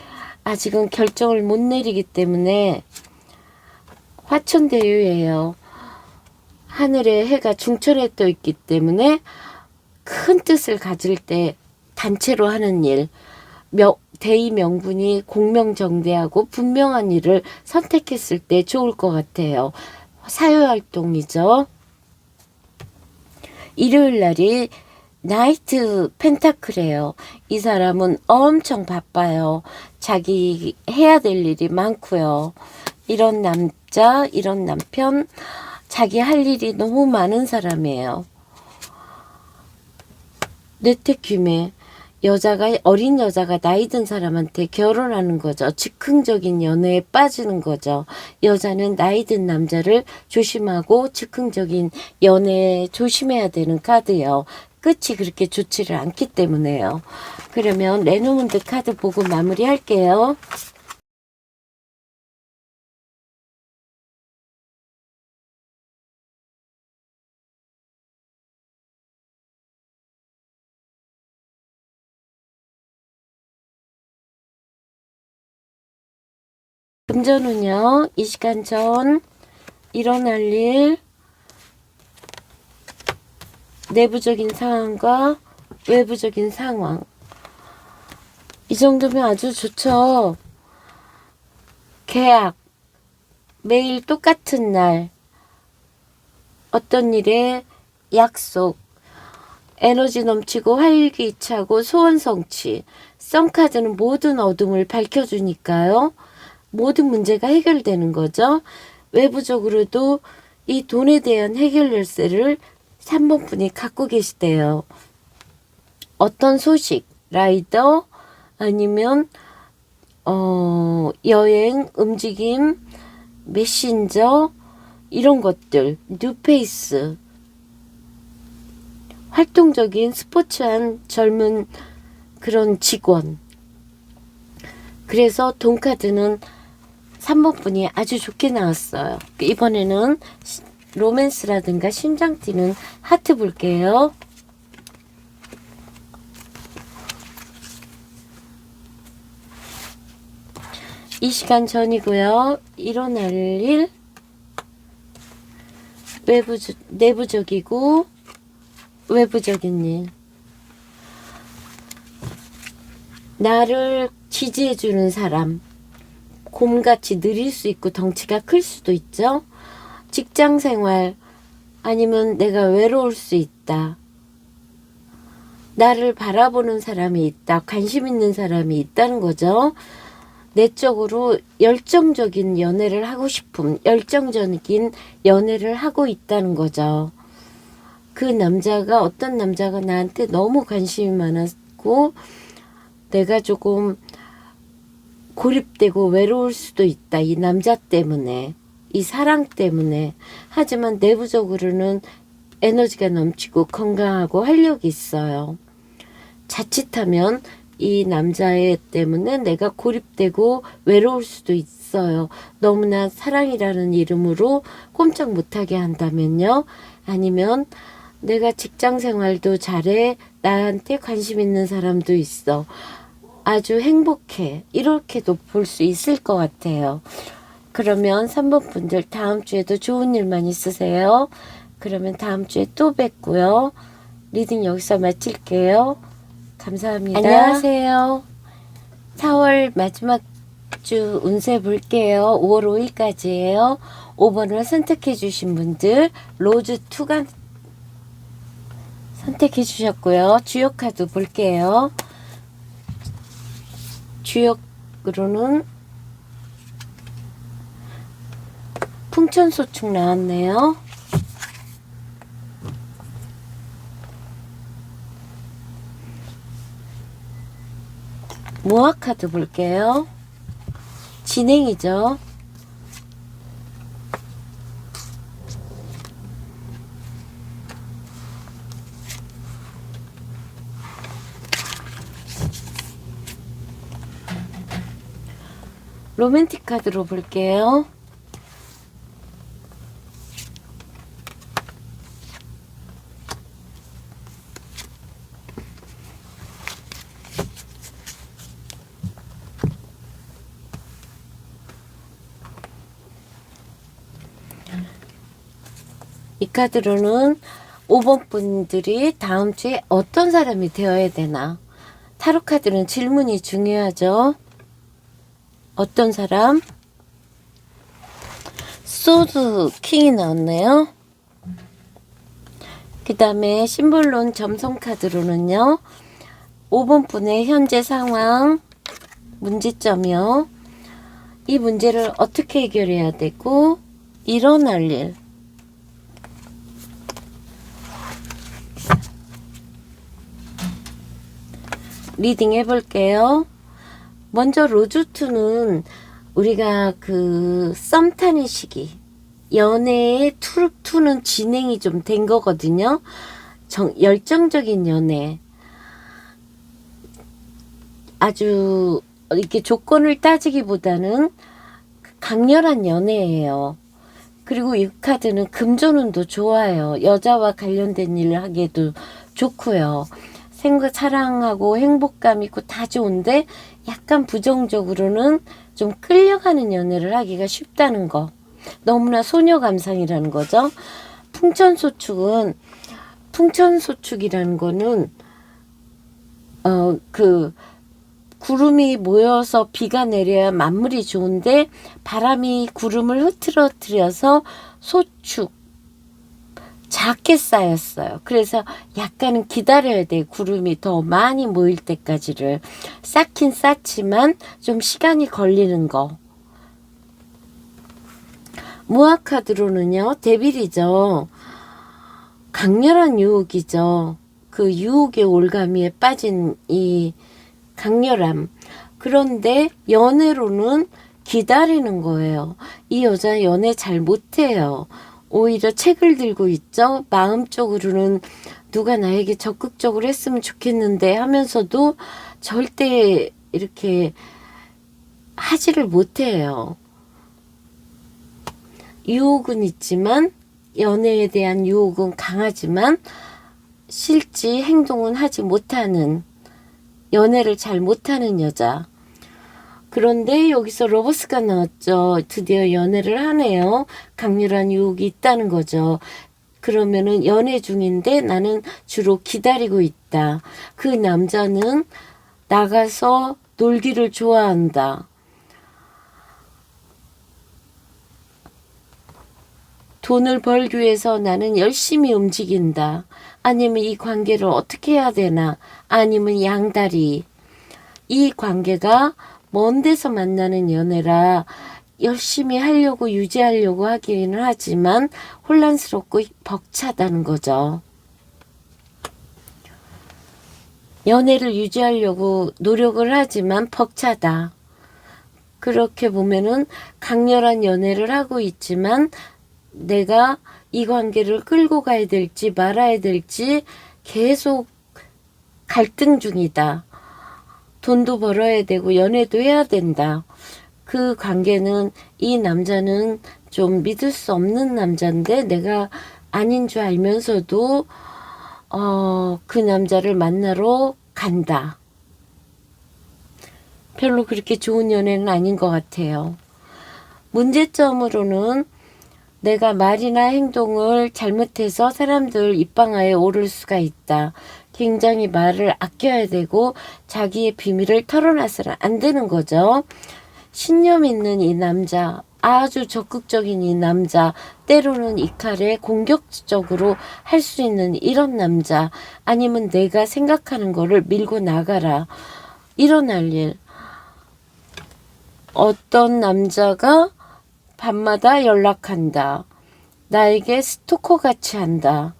A: 아직은 결정을 못 내리기 때문에 화천대유예요. 하늘에 해가 중천에 떠 있기 때문에 큰 뜻을 가질 때 단체로 하는 일, 대의 명분이 공명정대하고 분명한 일을 선택했을 때 좋을 것 같아요. 사회활동이죠. 일요일 날이 나이트 펜타클이에요. 이 사람은 엄청 바빠요. 자기 해야 될 일이 많고요. 이런 남자, 이런 남편, 자기 할 일이 너무 많은 사람이에요. 뇌태규매, 어린 여자가 나이 든 사람한테 결혼하는 거죠. 즉흥적인 연애에 빠지는 거죠. 여자는 나이 든 남자를 조심하고 즉흥적인 연애에 조심해야 되는 카드예요. 끝이 그렇게 좋지를 않기 때문에요. 그러면 레노문드 카드 보고 마무리할게요. 금전운요. 이 시간 전 일어날 일, 내부적인 상황과 외부적인 상황. 이 정도면 아주 좋죠. 계약, 매일 똑같은 날, 어떤 일에 약속, 에너지 넘치고 활기차고 소원 성취. 썸카드는 모든 어둠을 밝혀주니까요. 모든 문제가 해결되는 거죠. 외부적으로도 이 돈에 대한 해결 열쇠를 3번 분이 갖고 계시대요. 어떤 소식, 라이더, 아니면 여행, 움직임, 메신저, 이런 것들, 뉴페이스, 활동적인 스포츠한 젊은 그런 직원. 그래서 돈카드는 3번 분이 아주 좋게 나왔어요. 이번에는 로맨스라든가 심장 뛰는 하트 볼게요. 이 시간 전이고요. 일어날 일, 내부적이고 외부적인 일. 나를 지지해주는 사람. 곰같이 느릴 수 있고 덩치가 클 수도 있죠. 직장생활, 아니면 내가 외로울 수 있다. 나를 바라보는 사람이 있다. 관심 있는 사람이 있다는 거죠. 내적으로 열정적인 연애를 하고 싶음, 열정적인 연애를 하고 있다는 거죠. 그 남자가, 어떤 남자가 나한테 너무 관심이 많았고 내가 조금 고립되고 외로울 수도 있다. 이 남자 때문에, 이 사랑 때문에. 하지만 내부적으로는 에너지가 넘치고 건강하고 활력이 있어요. 자칫하면 이 남자애 때문에 내가 고립되고 외로울 수도 있어요. 너무나 사랑이라는 이름으로 꼼짝 못하게 한다면요. 아니면 내가 직장 생활도 잘해. 나한테 관심 있는 사람도 있어. 아주 행복해. 이렇게도 볼 수 있을 것 같아요. 그러면 3번 분들 다음 주에도 좋은 일만 있으세요. 그러면 다음 주에 또 뵙고요. 리딩 여기서 마칠게요. 감사합니다. 안녕하세요. 4월 마지막 주 운세 볼게요. 5월 5일까지예요. 5번을 선택해 주신 분들 로즈2가 선택해 주셨고요. 주요 카드 볼게요. 주역으로는 풍천소축 나왔네요. 모아 카드 볼게요. 진행이죠. 로맨틱 카드로 볼게요. 이 카드로는 5번 분들이 다음 주에 어떤 사람이 되어야 되나. 타로 카드는 질문이 중요하죠. 어떤 사람? 소드 킹이 나왔네요. 그 다음에 심볼론 점성 카드로는요. 5번 분의 현재 상황, 문제점이요. 이 문제를 어떻게 해결해야 되고 일어날 일. 리딩 해볼게요. 먼저 로즈2는 우리가 그 썸 타는 시기, 연애의 투는 진행이 좀 된 거거든요. 열정적인 연애, 아주 이렇게 조건을 따지기보다는 강렬한 연애예요. 그리고 이 카드는 금전운도 좋아요. 여자와 관련된 일을 하기에도 좋고요. 사랑하고 행복감 있고 다 좋은데 약간 부정적으로는 좀 끌려가는 연애를 하기가 쉽다는 거. 너무나 소녀 감상이라는 거죠. 풍천소축이라는 거는 구름이 모여서 비가 내려야 만물이 좋은데 바람이 구름을 흐트러뜨려서 소축 작게 쌓였어요. 그래서 약간은 기다려야 돼. 구름이 더 많이 모일 때까지를. 쌓긴 쌓지만 좀 시간이 걸리는 거. 무아카드로는요, 데빌이죠. 강렬한 유혹이죠. 그 유혹의 올가미에 빠진 이 강렬함. 그런데 연애로는 기다리는 거예요. 이 여자 연애 잘 못해요. 오히려 책을 들고 있죠. 마음적으로는 누가 나에게 적극적으로 했으면 좋겠는데 하면서도 절대 이렇게 하지를 못해요. 유혹은 있지만, 연애에 대한 유혹은 강하지만 실제 행동은 하지 못하는, 연애를 잘 못하는 여자. 그런데 여기서 로버스가 나왔죠. 드디어 연애를 하네요. 강렬한 유혹이 있다는 거죠. 그러면은 연애 중인데 나는 주로 기다리고 있다. 그 남자는 나가서 놀기를 좋아한다. 돈을 벌기 위해서 나는 열심히 움직인다. 아니면 이 관계를 어떻게 해야 되나? 아니면 양다리. 이 관계가 먼 데서 만나는 연애라 열심히 하려고 유지하려고 하기는 하지만 혼란스럽고 벅차다는 거죠. 연애를 유지하려고 노력을 하지만 벅차다. 그렇게 보면은 강렬한 연애를 하고 있지만 내가 이 관계를 끌고 가야 될지 말아야 될지 계속 갈등 중이다. 돈도 벌어야 되고 연애도 해야 된다. 그 관계는, 이 남자는 좀 믿을 수 없는 남자인데 내가 아닌 줄 알면서도 그 남자를 만나러 간다. 별로 그렇게 좋은 연애는 아닌 것 같아요. 문제점으로는 내가 말이나 행동을 잘못해서 사람들 입방아에 오를 수가 있다. 굉장히 말을 아껴야 되고 자기의 비밀을 털어놔서는 안 되는 거죠. 신념 있는 이 남자, 아주 적극적인 이 남자, 때로는 이 칼에 공격적으로 할 수 있는 이런 남자, 아니면 내가 생각하는 거를 밀고 나가라. 일어날 일. 어떤 남자가 밤마다 연락한다. 나에게 스토커같이 한다.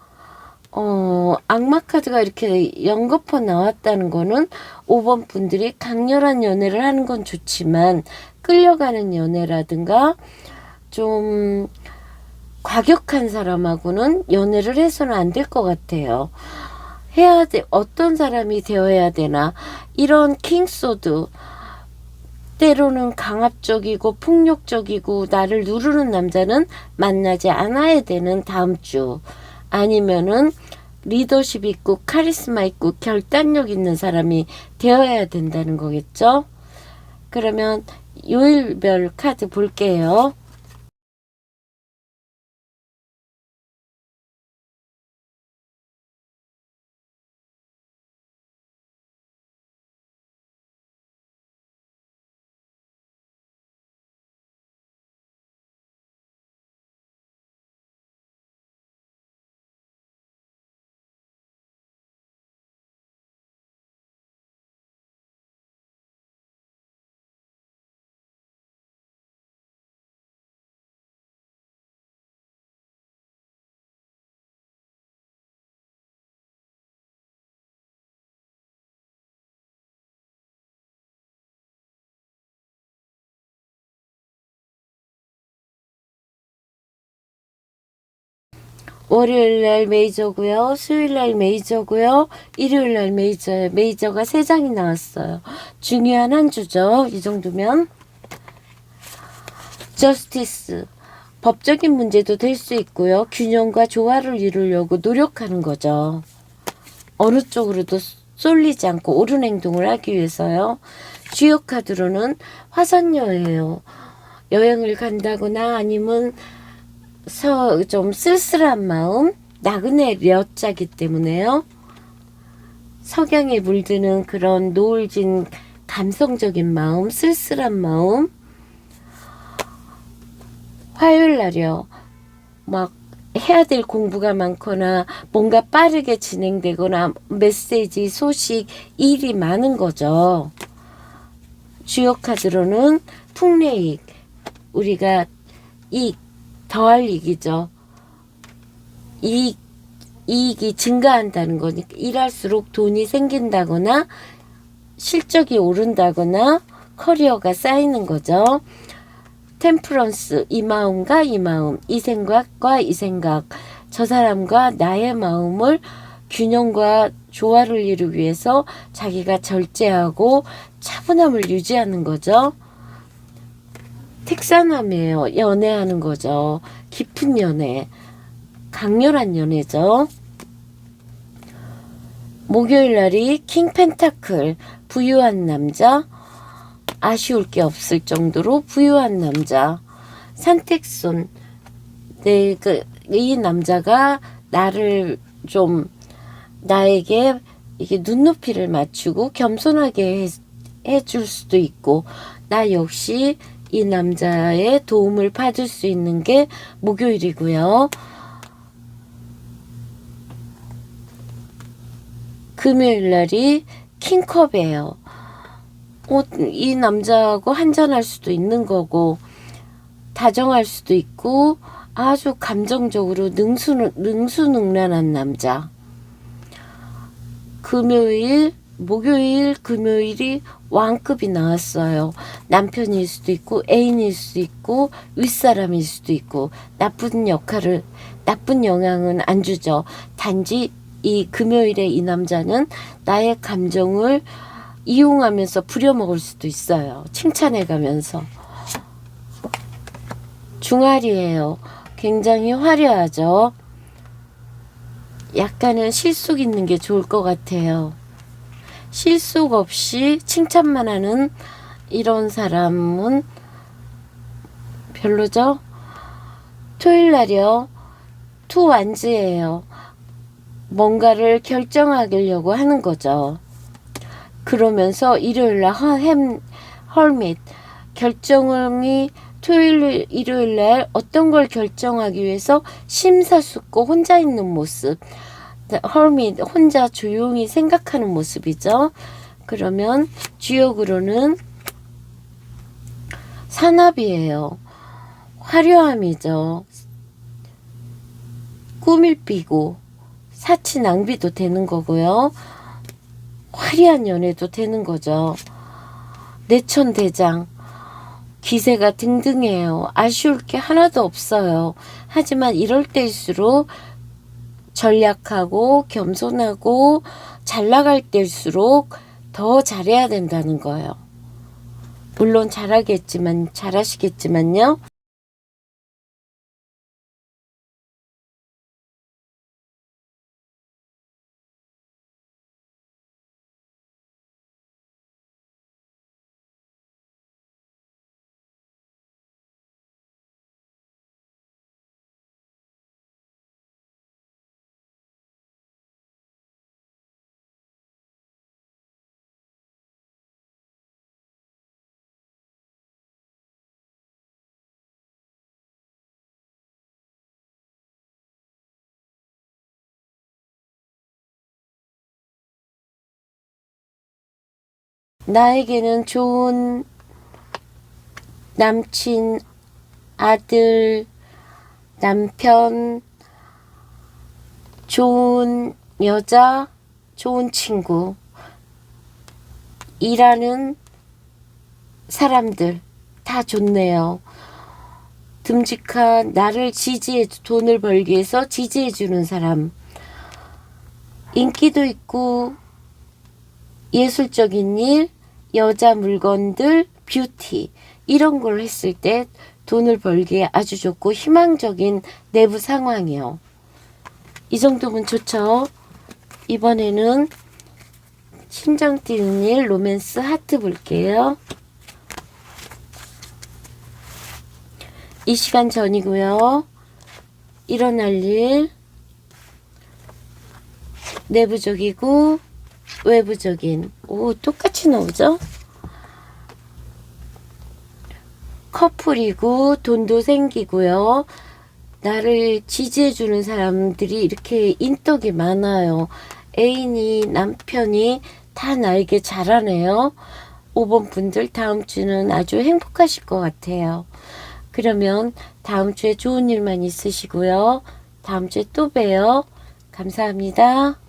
A: 악마 카드가 이렇게 연거푸 나왔다는 거는 5번 분들이 강렬한 연애를 하는 건 좋지만 끌려가는 연애라든가 좀 과격한 사람하고는 연애를 해서는 안 될 것 같아요. 해야 돼. 어떤 사람이 되어야 되나. 이런 킹소드, 때로는 강압적이고 폭력적이고 나를 누르는 남자는 만나지 않아야 되는 다음 주. 아니면은 리더십 있고 카리스마 있고 결단력 있는 사람이 되어야 된다는 거겠죠. 그러면 요일별 카드 볼게요. 월요일날 메이저고요. 수요일날 메이저고요. 일요일날 메이저예요. 메이저가 3장이 나왔어요. 중요한 한 주죠. 이 정도면. 저스티스. 법적인 문제도 될 수 있고요. 균형과 조화를 이루려고 노력하는 거죠. 어느 쪽으로도 쏠리지 않고 옳은 행동을 하기 위해서요. 주요 카드로는 화선녀예요. 여행을 간다거나 아니면 좀 쓸쓸한 마음, 나그네 려자기 때문에요. 석양에 물드는 그런 노을진 감성적인 마음, 쓸쓸한 마음. 화요일 날이요. 막 해야 될 공부가 많거나 뭔가 빠르게 진행되거나 메시지, 소식, 일이 많은 거죠. 주요 카드로는 풍레이익, 우리가 더할 이익이죠. 이익이 증가한다는 거니까 일할수록 돈이 생긴다거나 실적이 오른다거나 커리어가 쌓이는 거죠. 템프런스, 이 마음과 이 마음, 이 생각과 이 생각, 저 사람과 나의 마음을 균형과 조화를 이루기 위해서 자기가 절제하고 차분함을 유지하는 거죠. 특산함이에요. 연애하는 거죠. 깊은 연애, 강렬한 연애죠. 목요일 날이 킹 펜타클, 부유한 남자, 아쉬울 게 없을 정도로 부유한 남자, 산택손. 이 남자가 나를 좀, 나에게 이게 눈높이를 맞추고 겸손하게 해줄 수도 있고, 나 역시 이 남자의 도움을 받을 수 있는 게 목요일이고요. 금요일 날이 킹컵이에요. 이 남자하고 한잔할 수도 있는 거고, 다정할 수도 있고, 아주 감정적으로 능수능란한 남자. 목요일, 금요일이 왕급이 나왔어요. 남편일 수도 있고, 애인일 수도 있고, 윗사람일 수도 있고, 나쁜 영향은 안 주죠. 단지 이 금요일에 이 남자는 나의 감정을 이용하면서 부려먹을 수도 있어요. 칭찬해가면서. 중알이에요. 굉장히 화려하죠. 약간은 실속 있는 게 좋을 것 같아요. 실속 없이 칭찬만 하는 이런 사람은 별로죠. 토요일 날이요. 투완즈예요. 뭔가를 결정하려고 하는 거죠. 그러면서 일요일날 헐밋, 결정이 일요일날 어떤 걸 결정하기 위해서 심사숙고 혼자 있는 모습, 헐밋, 혼자 조용히 생각하는 모습이죠. 그러면 주역으로는 산업이에요. 화려함이죠. 꾸밀비고 사치 낭비도 되는 거고요. 화려한 연애도 되는 거죠. 내천대장, 기세가 등등해요. 아쉬울 게 하나도 없어요. 하지만 이럴 때일수록 전략하고 겸손하고 잘 나갈 때일수록 더 잘해야 된다는 거예요. 물론 잘하시겠지만요. 나에게는 좋은 남친, 아들, 남편, 좋은 여자, 좋은 친구, 일하는 사람들 다 좋네요. 듬직한 나를 돈을 벌기 위해서 지지해주는 사람, 인기도 있고 예술적인 일, 여자 물건들, 뷰티 이런 걸 했을 때 돈을 벌기에 아주 좋고 희망적인 내부 상황이요. 이 정도면 좋죠. 이번에는 심장 뛰는 일, 로맨스, 하트 볼게요. 이 시간 전이고요. 일어날 일, 내부적이고 외부적인, 똑같이 나오죠? 커플이고 돈도 생기고요. 나를 지지해주는 사람들이 이렇게 인덕이 많아요. 애인이, 남편이 다 나에게 잘하네요. 5번 분들 다음 주는 아주 행복하실 것 같아요. 그러면 다음 주에 좋은 일만 있으시고요. 다음 주에 또 봬요. 감사합니다.